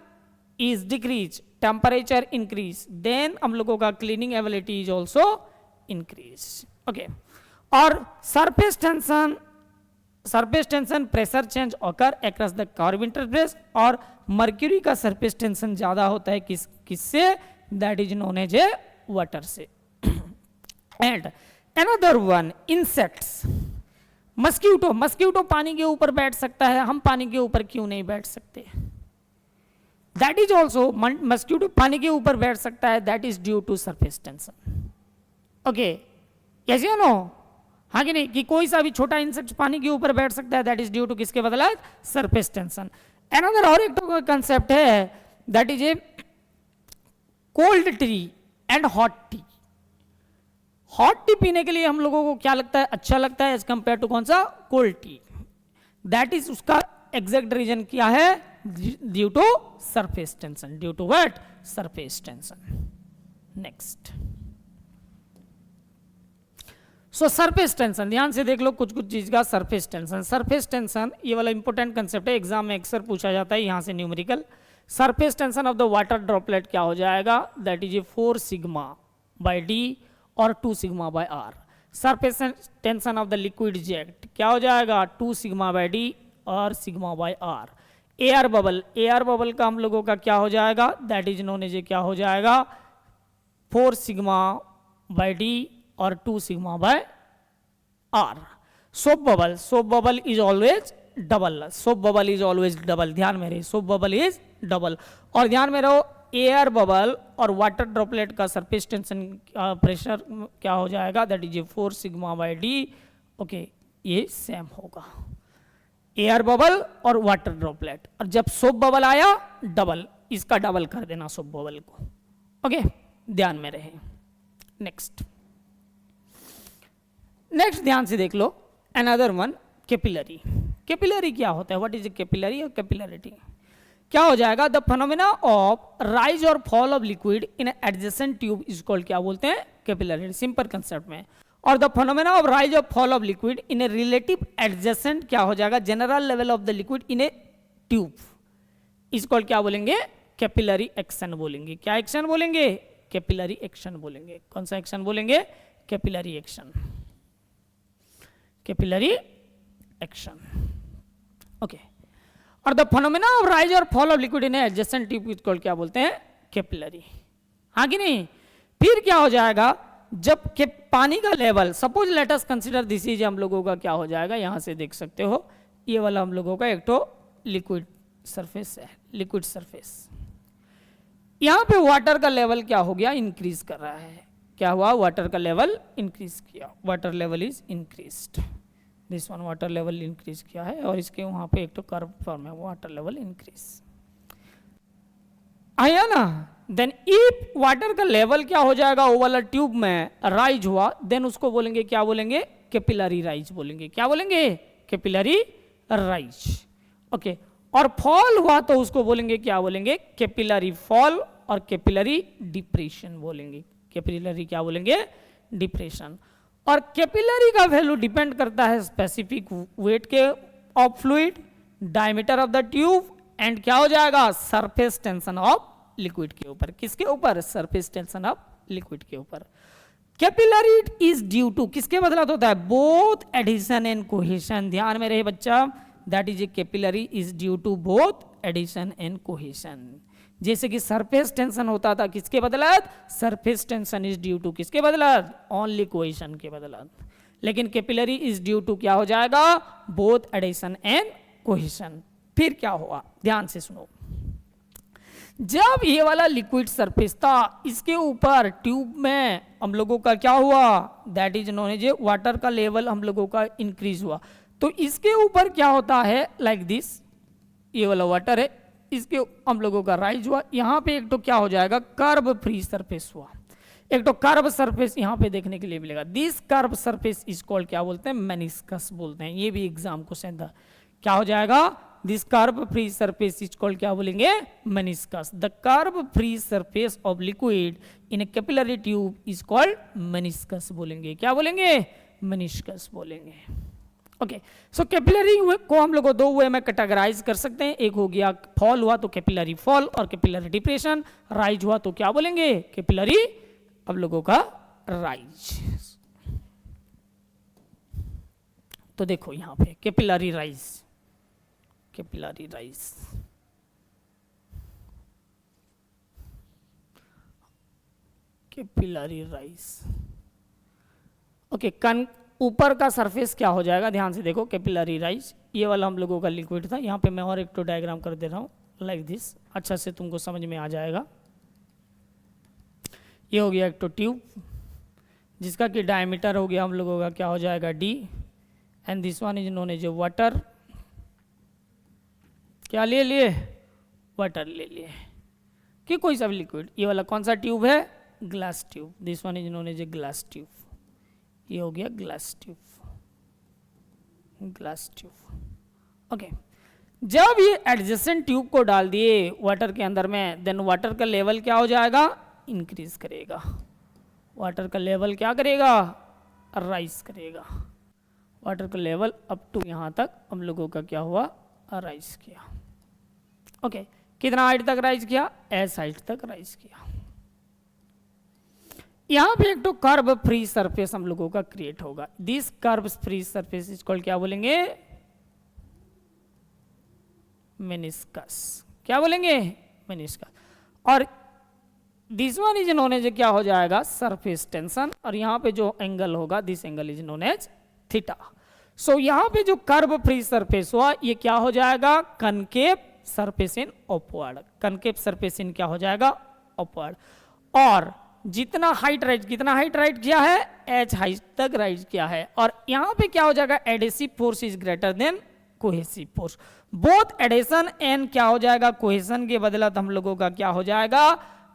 is decrease, temperature increase, then हम लोगों का cleaning ability is also increase. Okay, और surface tension pressure change occur across the curve interface, और मर्क्यूरी का सरफेस टेंशन ज्यादा होता है किससे? That is known as a water से। And another one, insects, mosquito, mosquito पानी के ऊपर बैठ सकता है, हम पानी के ऊपर क्यों नहीं बैठ सकते? दैट इज ऑल्सो, मस्क्यूटो पानी के ऊपर बैठ सकता है, that is due to surface tension. Okay, कैसे नो? हाँ कि नहीं? कि कोई सा भी छोटा इंसेक्ट पानी के ऊपर बैठ सकता है, दैट इज ड्यू टू किसके बदौलत? Surface tension. अनदर और एक तो कंसेप्ट है, that is A cold T and hot T. Hot T पीने के लिए हम लोगों को क्या लगता है? अच्छा लगता है एज कंपेयर टू कौन सा? Cold tea. दैट इज उसका एग्जैक्ट रीजन क्या है? Due to surface tension, due to what? Surface tension. Next, so surface tension, ध्यान से देख लो कुछ कुछ चीज का। सरफेस टेंशन, सरफेस टेंशन ये वाला इंपॉर्टेंट कंसेप्ट है, एग्जाम में अक्सर पूछा जाता है, यहां से numerical. Surface tension of the water droplet क्या हो जाएगा? That is a 4 sigma by D और 2 sigma by R. Surface tension of the liquid jet क्या हो जाएगा? 2 सिग्मा बाय डी और sigma by R. Air bubble, air bubble का हम लोगों का क्या हो जाएगा? That is known as a क्या हो जाएगा? 4 सिग्मा बाय डी और 2 sigma by are. Soap bubble, soap bubble is always double, soap bubble is always double, ध्यान में रहे, सोप बबल इज डबल। और ध्यान में रहो, एयर बबल और वाटर ड्रॉपलेट का सरफेस टेंशन प्रेशर क्या हो जाएगा? That is 4 sigma by D. Okay, ये सेम होगा, एयर बबल और वाटर ड्रॉपलेट। और जब सोप बबल आया डबल, इसका डबल कर देना सोप बबल को। ओके, ध्यान में रहे। नेक्स्ट, नेक्स्ट ध्यान से देख लो, अनदर वन, कैपिलरी। कैपिलरी क्या होता है? व्हाट इज कैपिलरी और कैपिलरिटी? क्या हो जाएगा? द फिनोमेना ऑफ राइज और fall of liquid in adjacent tube is called, क्या बोलते हैं? कैपिलरी, सिंपल कंसेप्ट में। और द फिनोमेना ऑफ राइज और fall of liquid in a relative adjacent क्या हो जाएगा? General level of the liquid in A tube is called, क्या बोलेंगे? कैपिलरी एक्शन बोलेंगे। क्या एक्शन बोलेंगे? कैपिलरी एक्शन बोलेंगे। कौन सा एक्शन बोलेंगे? Capillary action, capillary action. Okay, और द फिनोमेना ऑफ राइज और fall of liquid in adjacent tube is called, क्या बोलते हैं? कैपिलरी। हाँ कि नहीं? फिर क्या हो जाएगा? जब के पानी का level, suppose let us consider this is, हम लोगों का क्या हो जाएगा? यहां से देख सकते हो, ये वाला हम लोगों का एक तो लिक्विड सरफेस है, लिक्विड सरफेस। यहां पे वाटर का लेवल क्या हो गया? इंक्रीज कर रहा है। क्या हुआ? वाटर का लेवल इंक्रीज किया, water level is increased, this one water level increase किया है, और इसके वहां पे एक तो कर्व फॉर्म है, वाटर लेवल इंक्रीज आया ना। देन इफ वाटर का लेवल क्या हो जाएगा? वो वाला ट्यूब में राइज हुआ, देन उसको बोलेंगे, क्या बोलेंगे? कैपिलरी राइज बोलेंगे। क्या बोलेंगे? Capillary rise. ओके, और फॉल हुआ तो उसको बोलेंगे, क्या बोलेंगे? कैपिलरी फॉल और कैपिलरी डिप्रेशन बोलेंगे। कैपिलरी क्या बोलेंगे? डिप्रेशन। और कैपिलरी का वैल्यू डिपेंड करता है स्पेसिफिक वेट के of fluid, diameter of the tube, and क्या हो जाएगा? सरफेस टेंशन ऑफ लिक्विड के ऊपर। किसके ऊपर? सरफेस टेंशन ऑफ लिक्विड के ऊपर। कैपिलरी इज ड्यू टू किसके बदलाव होता है? Both adhesion and cohesion. ध्यान में रहे बच्चा, that is a capillary is due to both adhesion and cohesion. जैसे कि सरफेस टेंशन होता था किसके बदलाव? Surface tension is due to किसके बदलाव? ओनली कोहेशन के बदलाव। लेकिन कैपिलरी इज ड्यू टू क्या हो जाएगा? Both adhesion and cohesion. फिर क्या हुआ? ध्यान से सुनो। जब ये वाला लिक्विड सरफेस था, इसके ऊपर ट्यूब में हम लोगों का क्या हुआ? That is known as water का लेवल हम लोगों का इंक्रीज हुआ। तो इसके ऊपर क्या होता है? लाइक दिस, ये वाला वाटर है, इसके हम लोगों का राइज हुआ। यहाँ पे एक तो क्या हो जाएगा? कर्व फ्री सरफेस हुआ। एक तो कर्व सरफेस यहाँ पे देखने के लिए मिलेगा। This curve surface is called क्या बोलते हैं? मेनिस्कस बोलते हैं। ये भी एग्जाम क्वेश्चन था। क्या हो जाएगा? This curve free surface is called क्या बोलेंगे? Meniscus. The curve free surface of liquid in A capillary tube is called meniscus बोलेंगे। क्या बोलेंगे? मेनिस्कस बोलेंगे। ओके, सो कैपिलरी को हम लोग दो वे में कैटेगराइज कर सकते हैं। एक हो गया फॉल हुआ तो कैपिलरी फॉल, और कैपिलरी डिप्रेशन। राइज हुआ तो क्या बोलेंगे? कैपिलरी हम लोगों का राइज। तो देखो यहां पे capillary rise, capillary rise, capillary rise. Okay, ऊपर का सरफेस क्या हो जाएगा? ध्यान से देखो, कैपिलरी राइज ये वाला हम लोगों का लिक्विड था। यहाँ पे मैं और एक तो डायग्राम कर दे रहा हूँ लाइक दिस, अच्छा से तुमको समझ में आ जाएगा। ये हो गया एक तो ट्यूब जिसका कि डायमीटर हो गया हम लोगों का क्या हो जाएगा? d, and this one is known as a water. क्या ले लिए? वाटर ले लिए कि कोई सा भी लिक्विड। ये वाला कौन सा ट्यूब है? Glass tube. This one is known as a glass tube. ये हो गया glass tube, glass tube. Okay, जब ये एडजेसेंट ट्यूब को डाल दिए वाटर के अंदर में, देन वाटर का लेवल क्या हो जाएगा? इंक्रीज करेगा। वाटर का लेवल क्या करेगा? राइज करेगा। वाटर का लेवल अप टू यहाँ तक हम लोगों का क्या हुआ? राइज किया। ओके, कितना हाइट तक राइज किया? एस हाइट तक राइज किया। यहां पे एक तो कर्व फ्री सरफेस हम लोगों का क्रिएट होगा। This curve free surface is called क्या बोलेंगे? मेनिस्कस। क्या बोलेंगे? मेनिस्कस। और this one is known as क्या हो जाएगा? Surface tension. और यहां पे जो एंगल होगा, this angle is known as theta. So यहां पे जो कर्व फ्री सरफेस हुआ ये क्या हो जाएगा? Concave surface in upward. Concave surface in क्या हो जाएगा? अपवर्ड। और जितना हाइट राइज, कितना हाइट राइज किया है? h हाइट तक राइज किया है। और यहां पे क्या हो जाएगा? Adhesive force is greater then cohesive force. Both adhesion and क्या हो जाएगा? कोहेशन के बदला हम लोगों का क्या हो जाएगा?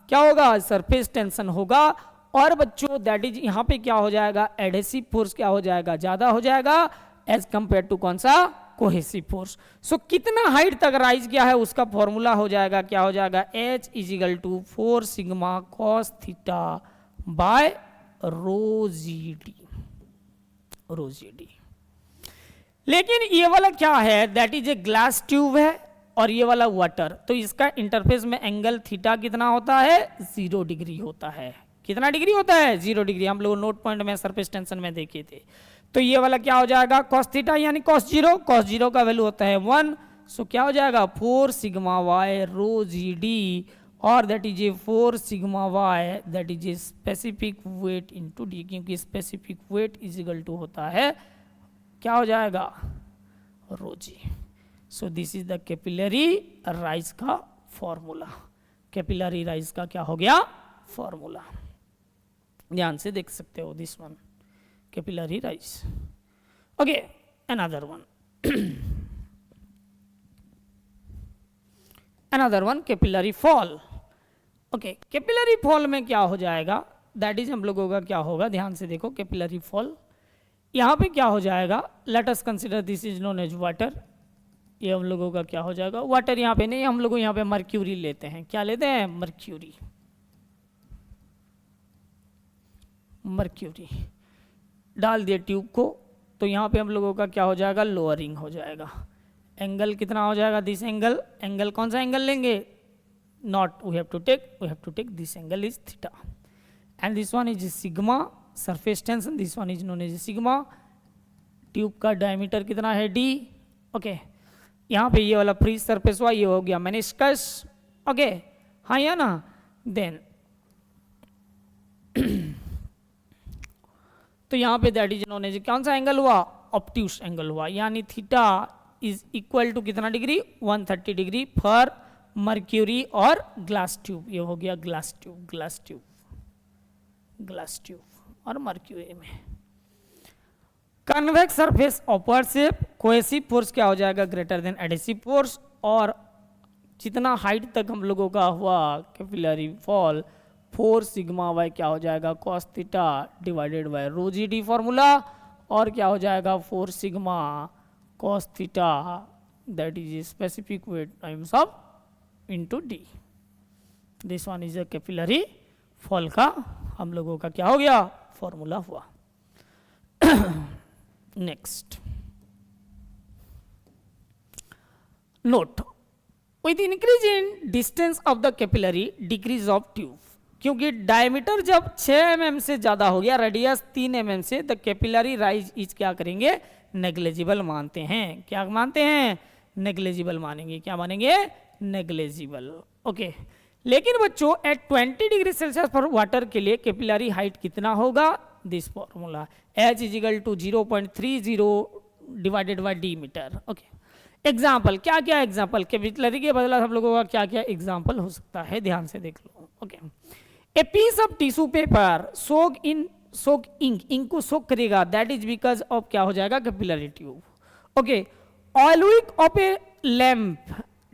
क्या होगा? सरफेस टेंशन होगा। और बच्चों दैट इज यहां पे क्या हो जाएगा? एडेसिव फोर्स क्या हो जाएगा? ज्यादा हो जाएगा एज कंपेयर टू कौन सा? Cohesive force. सो कितना हाइट तक राइज किया है उसका फॉर्मूला हो जाएगा, क्या हो जाएगा? H is equal to 4 sigma cos theta by rho ji D, rho ji D. लेकिन ये वाला क्या है? That is a glass tube है और ये वाला वाटर। तो इसका इंटरफेस में एंगल थीटा कितना होता है? 0 डिग्री होता है। कितना डिग्री होता है? 0 डिग्री। हम लोग नोट पॉइंट में सरफेस टेंशन में देखे थे। तो ये वाला क्या हो जाएगा? कॉस थीटा यानी कॉस जीरो। कॉस जीरो का वैल्यू होता है 1। सो क्या हो जाएगा? 4 सिग्मा वाई रो जी डी, और that is a 4 sigma y that is a specific weight into d, क्योंकि specific weight is equal to होता है क्या हो जाएगा? Rho g. So this is the capillary rise का फॉर्मूला। कैपिलरी राइज का क्या हो गया? फॉर्मूला। ध्यान से देख सकते हो this one, capillary rise. Okay, another one. Another one, capillary fall. Okay, capillary fall में क्या हो जाएगा? That is हम लोगों का क्या होगा? ध्यान से देखो, capillary fall यहाँ पे क्या हो जाएगा? Let us consider this is known as water. ये हम लोगों का क्या हो जाएगा? वाटर यहाँ पे नहीं, हम लोग यहाँ पे मर्क्यूरी लेते हैं। क्या लेते हैं? मर्क्यूरी। मर्क्यूरी डाल दिए ट्यूब को, तो यहाँ पे हम लोगों का क्या हो जाएगा? लोअरिंग हो जाएगा। एंगल कितना हो जाएगा? This angle. एंगल कौन सा एंगल लेंगे? Not we have to take this angle is theta, and this one is sigma, surface tension, this one is known as sigma. Tube का डायमीटर कितना है d, ओके। यहाँ पे ये वाला फ्री सरफेस हुआ, ये हो गया मेनिस्कस, ओके, हाँ या ना। देन तो यहाँ पे दैट इज नोन एज कौन सा एंगल हुआ, ऑब्ट्यूस एंगल हुआ, यानी थीटा इज इक्वल टू कितना डिग्री, 130 डिग्री फॉर मर्क्यूरी और ग्लास ट्यूब। ये हो गया glass tube, glass tube, glass tube और मर्क्यूरी में। Convex surface upward shape, cohesive force क्या हो जाएगा, ग्रेटर देन एडहेसिव फोर्स। और जितना हाइट तक हम लोगों का हुआ कैपिलरी फॉल, 4 सिग्मा वाई क्या हो जाएगा, cos theta divided by rho ji D formula, और क्या हो जाएगा 4 sigma cos theta that is specific weight times of into D. This one is a capillary fall का हम लोगों का क्या हो गया, फॉर्मूला हुआ। Next note, with increase in distance of the capillary decrease of tube, क्योंकि डायमीटर जब 6 mm से ज्यादा हो गया, रेडियस 3 mm से, द कैपिलरी राइज इज क्या करेंगे, नेग्लेजिबल मानते हैं। क्या मानते हैं, नेग्लेजिबल मानेंगे। क्या मानेंगे, नेग्लेजिबल, ओके। लेकिन बच्चों एट 20 डिग्री सेल्सियस पर वाटर के लिए कैपिलरी हाइट कितना होगा, this formula H is equal to 0.30 divided by D metre, okay. Example, क्या क्या एग्जाम्पल, कैपिलरी के बदला हम लोगों का क्या क्या एग्जाम्पल हो सकता है, ध्यान से देख लो, okay. A piece of tissue paper soak ink, ink को सोक करेगा, दैट इज बिकॉज ऑफ क्या हो जाएगा, capillary tube, okay. Oil wick of a lamp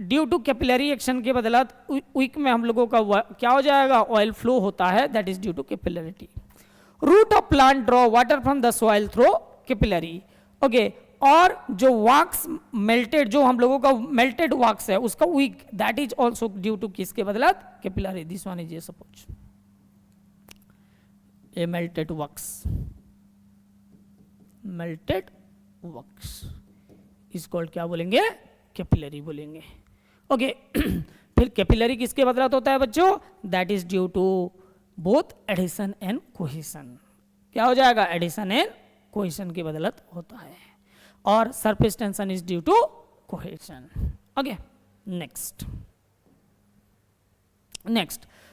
due to capillary action के बदला विक में हम लोगों का क्या हो जाएगा, ऑयल फ्लो होता है, that is due to capillarity. Root of plant draw water from the soil through capillary, okay. और जो वैक्स मेल्टेड, जो हम लोगों का मेल्टेड वैक्स है उसका wick, that is also due to किसके बदला, capillary. This one is suppose a melted wax, melted wax is called क्या बोलेंगे, कैपिलरी बोलेंगे, ओके। फिर कैपिलरी किसके बदलाव होता है बच्चों, that is due to both adhesion and cohesion. क्या हो जाएगा, एडिशन एंड कोहेशन के बदलत होता है। और surface tension is due to cohesion, okay. Next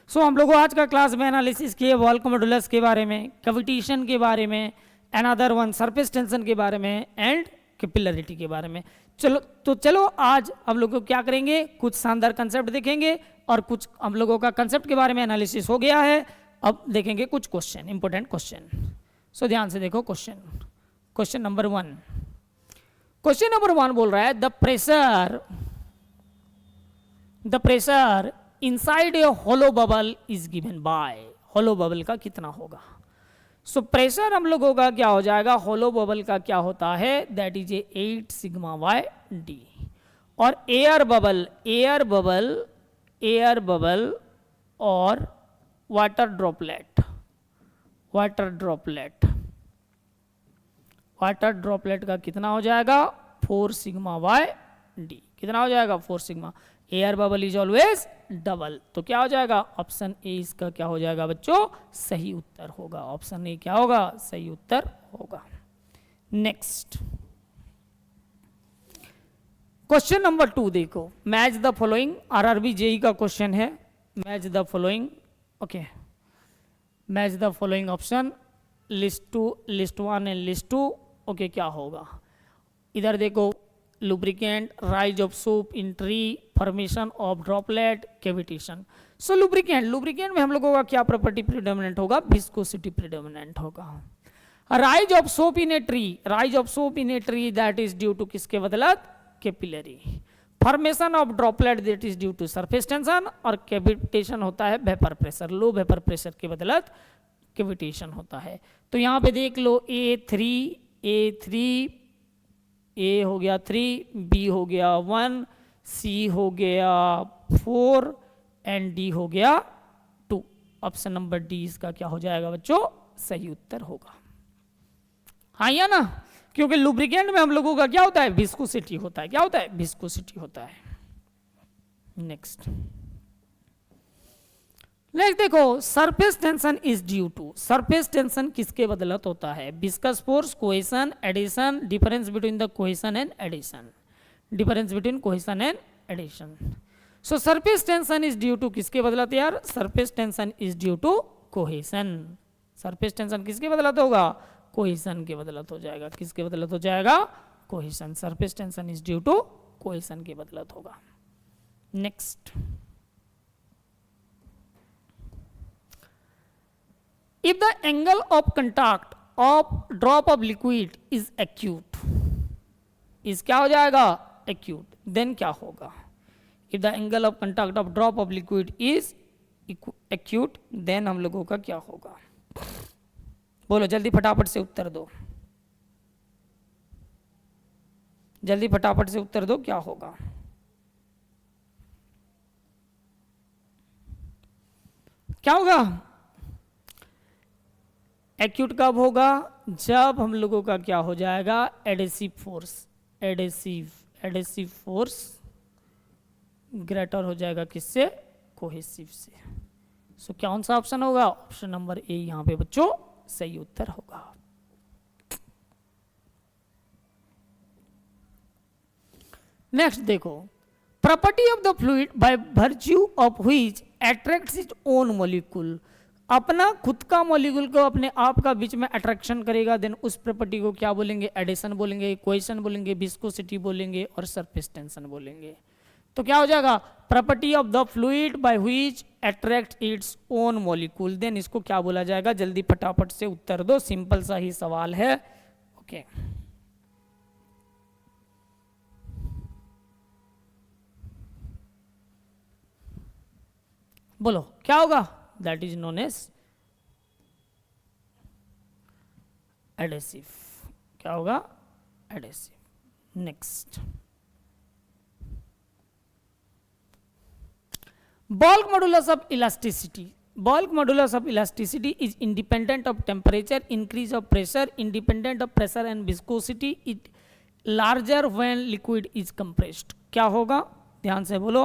so हम लोग आज का क्लास में एनालिसिस किए वॉल्व मॉडुलस के बारे में, कैविटेशन के बारे में, अनदर वन सरफेस टेंशन के बारे में एंड कैपिलरिटी के बारे में। चलो आज हम लोग क्या करेंगे, कुछ शानदार कंसेप्ट देखेंगे और कुछ हम लोगों का कंसेप्ट के बारे में एनालिसिस हो गया है। अब देखेंगे कुछ क्वेश्चन, इंपॉर्टेंट क्वेश्चन। सो ध्यान से देखो क्वेश्चन नंबर 1। क्वेश्चन नंबर 1 बोल रहा है the pressure inside a hollow bubble is given by, hollow bubble का कितना होगा। सो प्रेशर हम लोगों का क्या हो जाएगा, होलो बबल का क्या होता है, that is 8 sigma by D. और एयर बबल और वाटर ड्रॉपलेट का कितना हो जाएगा, 4 सिग्मा बाय डी। कितना हो जाएगा, 4 sigma. Air bubble is always double, तो क्या हो जाएगा, ऑप्शन ए इसका क्या हो जाएगा बच्चों, सही उत्तर होगा। ऑप्शन ए क्या होगा, सही उत्तर होगा। नेक्स्ट क्वेश्चन नंबर 2 देखो, match the following, RRB JE का क्वेश्चन है। Match the following, okay, match the following option, list 1 and list 2, okay. क्या होगा इधर देखो, lubricant, rise of soap in tree, formation of droplet, cavitation. So lubricant में हम लोगों का क्या प्रॉपर्टी प्रिडोमिनेंट होगा, विस्कोसिटी प्रिडोमिनेंट होगा। Rise of soap in a tree that is due to किसके बदलत, capillary. Formation of droplet that is due to surface tension, और कैविटेशन होता है vapour pressure, low vapour pressure के बदलत कैविटेशन होता है। तो यहाँ पे देख लो ए हो गया 3, बी हो गया 1, सी हो गया 4 एंड डी हो गया 2। ऑप्शन नंबर डी इसका क्या हो जाएगा बच्चों, सही उत्तर होगा। हाँ या ना, क्योंकि लुब्रिकेंट में हम लोगों का क्या होता है, विस्कोसिटी होता है। क्या होता है, विस्कोसिटी होता है। नेक्स्ट नेक्स्ट देखो, surface tension is due to, surface tension किसके बदलत होता है? Viscous force, cohesion, adhesion, difference between the cohesion and adhesion, difference between cohesion and adhesion. So surface tension is due to किसके बदलत यार? Surface tension is due to cohesion. Surface tension किसके बदलत होगा? कोहेशन के बदलत हो जाएगा। किसके बदलत हो जाएगा? Cohesion. Surface tension is due to cohesion के बदलत होगा। Next, if the angle of contact of drop of liquid is acute, is क्या हो जाएगा? acute, then क्या होगा? if the angle of contact of drop of liquid is acute, then हम लोगों का क्या होगा? बोलो जल्दी फटाफट से उत्तर दो, जल्दी फटाफट से उत्तर दो, क्या होगा? क्या होगा? एक्यूट कब होगा? जब हम लोगों का क्या हो जाएगा? Adhesive force, adhesive force greater हो जाएगा किससे? कोहेसिव से। सो कौन सा ऑप्शन होगा? ऑप्शन नंबर ए यहां पे बच्चों सही उत्तर होगा। नेक्स्ट देखो, property of the fluid by virtue of which attracts it's own molecule, अपना खुद का मॉलिक्यूल को अपने आप का बीच में अट्रैक्शन करेगा, देन उस प्रॉपर्टी को क्या बोलेंगे? एडिशन बोलेंगे, कोहेशन बोलेंगे, विस्कोसिटी बोलेंगे और सरफेस टेंशन बोलेंगे। तो क्या हो जाएगा? Property of the fluid by which attract its own molecule, then इसको क्या बोला जाएगा? जल्दी फटाफट से उत्तर दो, सिंपल सा ही सवाल है। ओके बोलो क्या होगा? That is known as adhesive. क्या होगा? Adhesive. Next, bulk modulus of elasticity, bulk modulus of elasticity is independent of temperature, increase of pressure, independent of pressure and viscosity, it larger when liquid is compressed। क्या होगा? ध्यान से बोलो।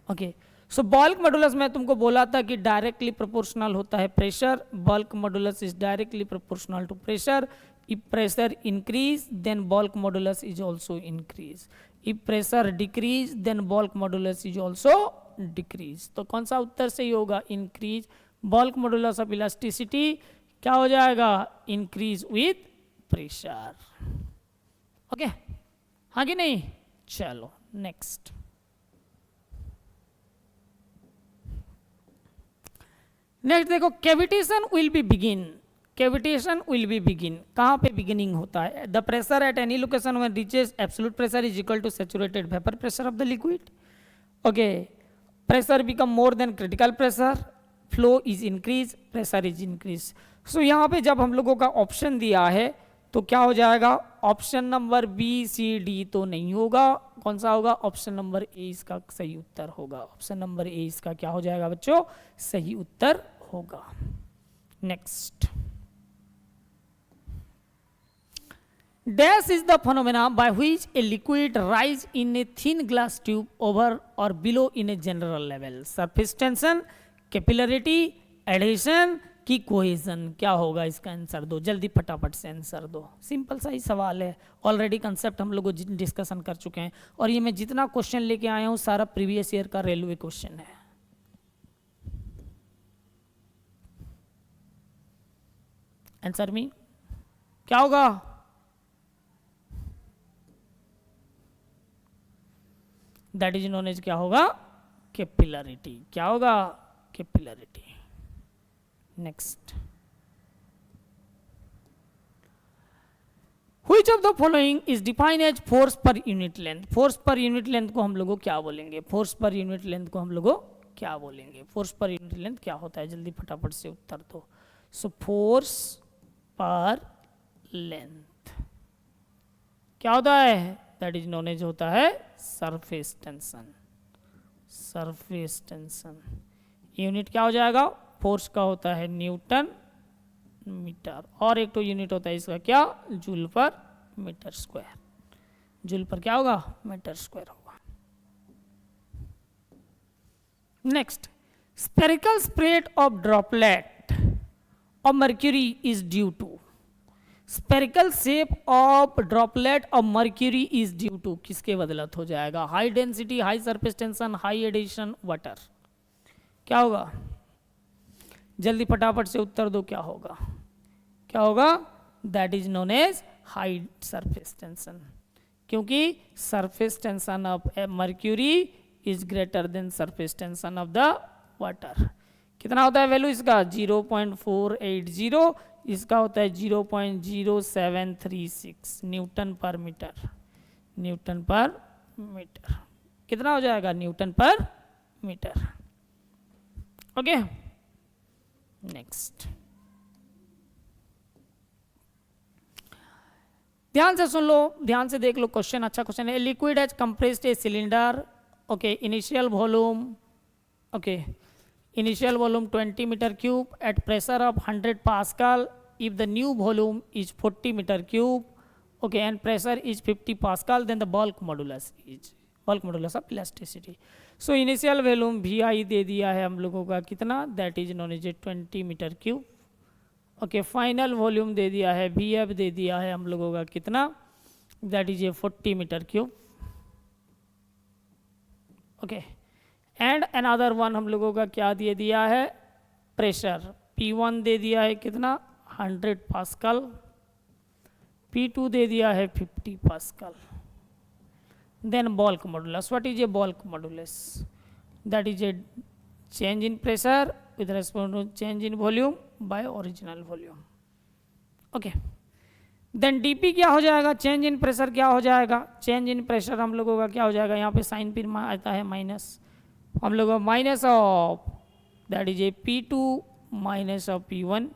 Okay, सो bulk modulus में तुमको बोला था कि डायरेक्टली प्रोपोर्शनल होता है pressure. Bulk modulus is directly proportional to pressure. If pressure increase then bulk modulus is also increase, if pressure decrease then bulk modulus is also decrease. तो कौन सा उत्तर सही होगा? Increase. Bulk modulus of elasticity क्या हो जाएगा? Increase with pressure. Okay, हाँ कि नहीं? चलो नेक्स्ट, नेक्स्ट देखो, cavitation will be begin, cavitation will be begin, कहाँ पे बिगिनिंग होता है? The pressure at any location when reaches absolute pressure is equal to saturated vapour pressure of the liquid. Okay, pressure become more than critical pressure, flow is increase, pressure is increase. So यहाँ पे जब हम लोगों का option दिया है तो क्या हो जाएगा? Option number B C D तो नहीं होगा, कौन सा होगा? ऑप्शन नंबर ए इसका सही उत्तर होगा। ऑप्शन नंबर ए इसका क्या हो जाएगा बच्चों? सही उत्तर होगा। Next, dash is the phenomena by which a liquid rise in a thin glass tube over or below in a general level, surface tension, capillarity, adhesion की कोहेजन। क्या होगा इसका आंसर? दो जल्दी फटाफट से आंसर दो, सिंपल सा ही सवाल है। ऑलरेडी कंसेप्ट हम लोग डिस्कशन कर चुके हैं और ये मैं जितना क्वेश्चन लेके आया हूँ सारा प्रीवियस ईयर का रेलवे क्वेश्चन है। आंसर मी क्या होगा? दैट इज नोन एज क्या होगा? कैपिलरिटी। क्या होगा? Capillarity. Next, which of the following is defined as force per unit length? Force per unit length को हम लोगों क्या बोलेंगे? फोर्स पर यूनिट लेंथ को हम लोगों क्या बोलेंगे? फोर्स पर यूनिट लेंथ क्या होता है? जल्दी फटाफट से उत्तर दो। सो फोर्स पर लेंथ क्या होता है? दैट इज नोन एज होता है surface tension. Surface tension unit क्या हो जाएगा? फोर्स का होता है न्यूटन मीटर, और एक तो यूनिट होता है इसका क्या? Joule per metre square. Joule पर क्या होगा? मीटर स्क्वायर होगा। Next, spherical spread of droplet of mercury is due to, spherical shape of droplet of mercury is due to, किसके बदलत हो जाएगा? High density, high surface tension, high addition, water. क्या होगा? जल्दी फटाफट से उत्तर दो, क्या होगा? क्या होगा? That is known as high surface tension, क्योंकि surface tension of mercury is greater than surface tension of the water. कितना होता है वैल्यू इसका? 0.480, इसका होता है 0.0736 Newton per metre, Newton per metre. कितना हो जाएगा? Newton per metre. Okay, next ध्यान से सुन लो, ध्यान से देख लो, क्वेश्चन अच्छा क्वेश्चन है। Liquid has compressed a cylinder, okay, initial volume, okay, initial volume 20 meter cube at pressure of 100 pascal if the new volume is 40 meter cube, okay, and pressure is 50 pascal, then the bulk modulus of elasticity. So initial volume vi दे दिया है हम लोगों का कितना? that is known as 20 meter cube, okay, final volume दे दिया है vf दे दिया है हम लोगों का कितना? that is 40 meter cube, okay, and another one हम लोगों का क्या दे दिया है? प्रेशर P1 दे दिया है कितना? 100 पास्कल, P2 दे दिया है 50 pascal. Then bulk modulus, what is a bulk modulus? That is a change in pressure with respect to change in volume by original volume. Okay, then dP क्या हो जाएगा? Change in pressure क्या हो जाएगा? Change in pressure हम लोगों का क्या हो जाएगा? यहाँ पे साइन फिर आता है माइनस, हम लोग minus of that is A P2 minus of P1।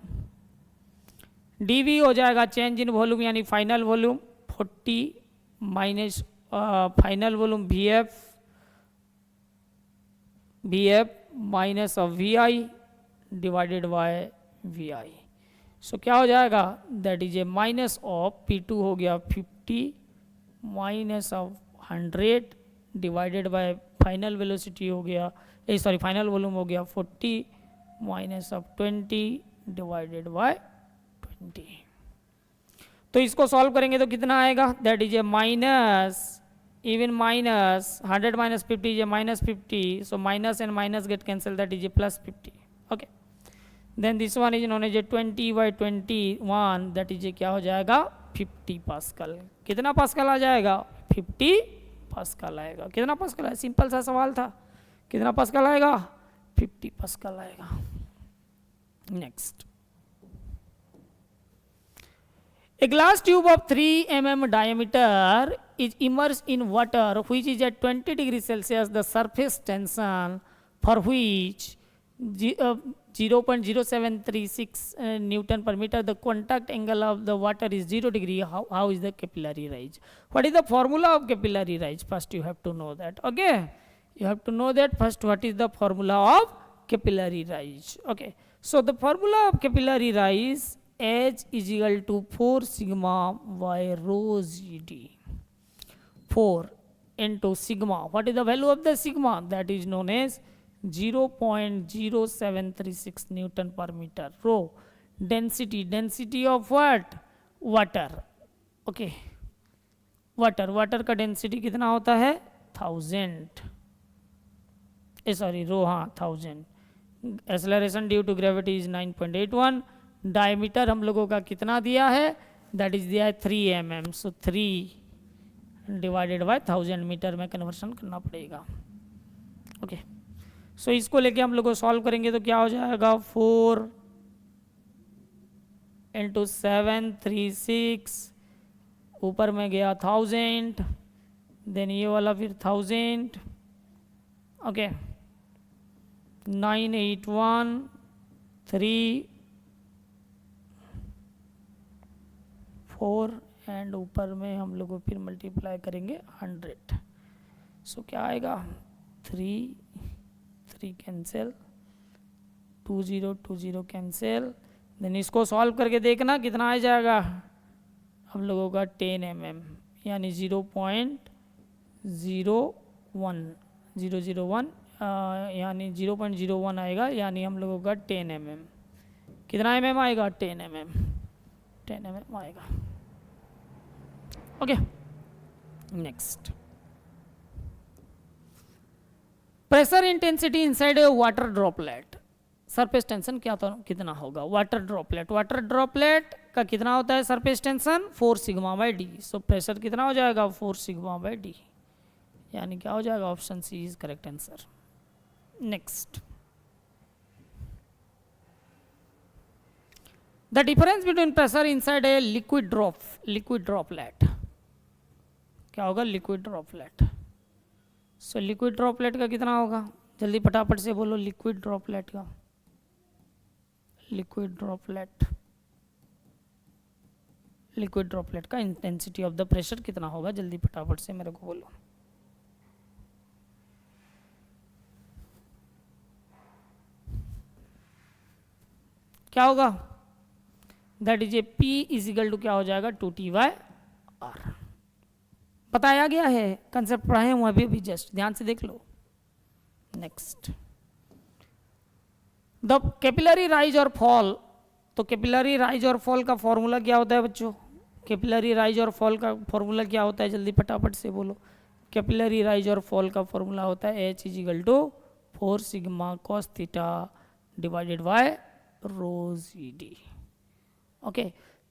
dV हो जाएगा चेंज इन वॉल्यूम यानी final volume 40 minus final volume VF minus of VI divided by VI। सो क्या हो जाएगा? That is a minus of P2 हो गया 50 minus of 100 divided by final velocity हो गया, सॉरी फाइनल वॉल्यूम हो गया 40 माइनस ऑफ 20 डिवाइडेड बाय 20। तो इसको सॉल्व करेंगे तो कितना आएगा? That is a minus, even minus 100 minus 50 is a minus 50, so minus and minus get cancel, that is a plus 50। Okay, then this one is known as a 20 by 21, that is a क्या हो जाएगा? 50 pascal. कितना pascal आ जाएगा? 50 pascal आएगा। कितना pascal है? Simple सा सवाल था। कितना पास्कल आएगा? 50 पास्कल आएगा। Next, A glass tube of 3 mm diameter is immersed in water which is at 20 degrees Celsius. The surface tension for which 0.0736 Newton per meter. The contact angle of the water is 0 degree. How is the capillary rise? What is the formula of capillary rise? First you have to know that. Okay, you have to know that first what is the formula of capillary rise. Okay, so the formula of capillary rise, H is equal to 4 sigma by rho GD. 4 into sigma. What is the value of the sigma? That is known as 0.0736 Newton per meter. Rho, density of what? Water. Okay, water का density कितना होता है? 1000, sorry, rho, हाँ 1000. Acceleration due to gravity is 9.81. Diameter हम लोगों का कितना दिया है? That is दिया है 3 mm. So 3 divided by 1000 metre में कन्वर्शन करना पड़ेगा. ओके, सो इसको लेके हम लोग को सॉल्व करेंगे तो क्या हो जाएगा? 4 into 736, ऊपर में गया 1000, देन ये वाला फिर 1000. ओके, 9813 एंड ऊपर में हम लोग को फिर मल्टीप्लाई करेंगे 100. सो क्या आएगा? 3 कैंसिल, 20 कैंसिल. देन इसको सॉल्व करके देखना कितना आ जाएगा हम लोगों का? 10 mm यानी 0.001 यानी 0.01 आएगा, यानी हम लोगों का 10 mm। कितना mm आएगा? 10 mm, 10 mm आएगा। Okay, next, pressure intensity inside a water droplet. Surface tension क्या था, कितना होगा? वाटर ड्रॉपलेट, वाटर ड्रॉपलेट का कितना होता है surface tension? 4 sigma by D. So pressure कितना हो जाएगा? 4 सिग्मा बाई डी, यानी क्या हो जाएगा? Option C is correct answer. Next, the difference between pressure inside a liquid droplet, क्या होगा? Liquid droplet. So liquid droplet का कितना होगा? जल्दी फटाफट से बोलो, लिक्विड ड्रॉपलेट का, लिक्विड ड्रॉपलेट का इंटेंसिटी ऑफ द प्रेशर कितना होगा? जल्दी फटाफट से मेरे को बोलो। क्या होगा? That is a P is equal to क्या हो जाएगा? 2T/R। बताया गया है, कंसेप्ट पढ़ाए हूं अभी जस्ट, ध्यान से देख लो। नेक्स्ट, द कैपिलरी राइज और फॉल। तो कैपिलरी राइज और फॉल का फॉर्मूला क्या होता है बच्चों? कैपिलरी राइज और फॉल का फॉर्मूला क्या होता है? जल्दी फटाफट से बोलो। कैपिलरी राइज और फॉल का फॉर्मूला होता है H is equal to 4 sigma cos theta divided by rho g. Okay,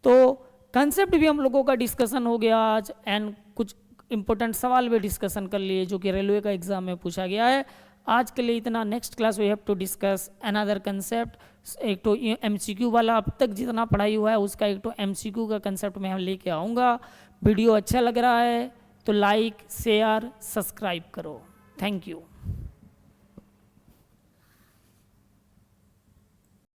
तो कंसेप्ट भी हम लोगों का डिस्कशन हो गया आज, एंड कुछ इंपॉर्टेंट सवाल भी डिस्कशन कर लिए जो कि रेलवे का एग्जाम में पूछा गया है। आज के लिए इतना। Next class we have to discuss another concept. एक तो MCQ वाला अब तक जितना पढ़ाई हुआ है उसका एक तो MCQ का कंसेप्ट मैं लेके आऊँगा। वीडियो अच्छा लग रहा है तो लाइक, शेयर, सब्सक्राइब करो। Thank you.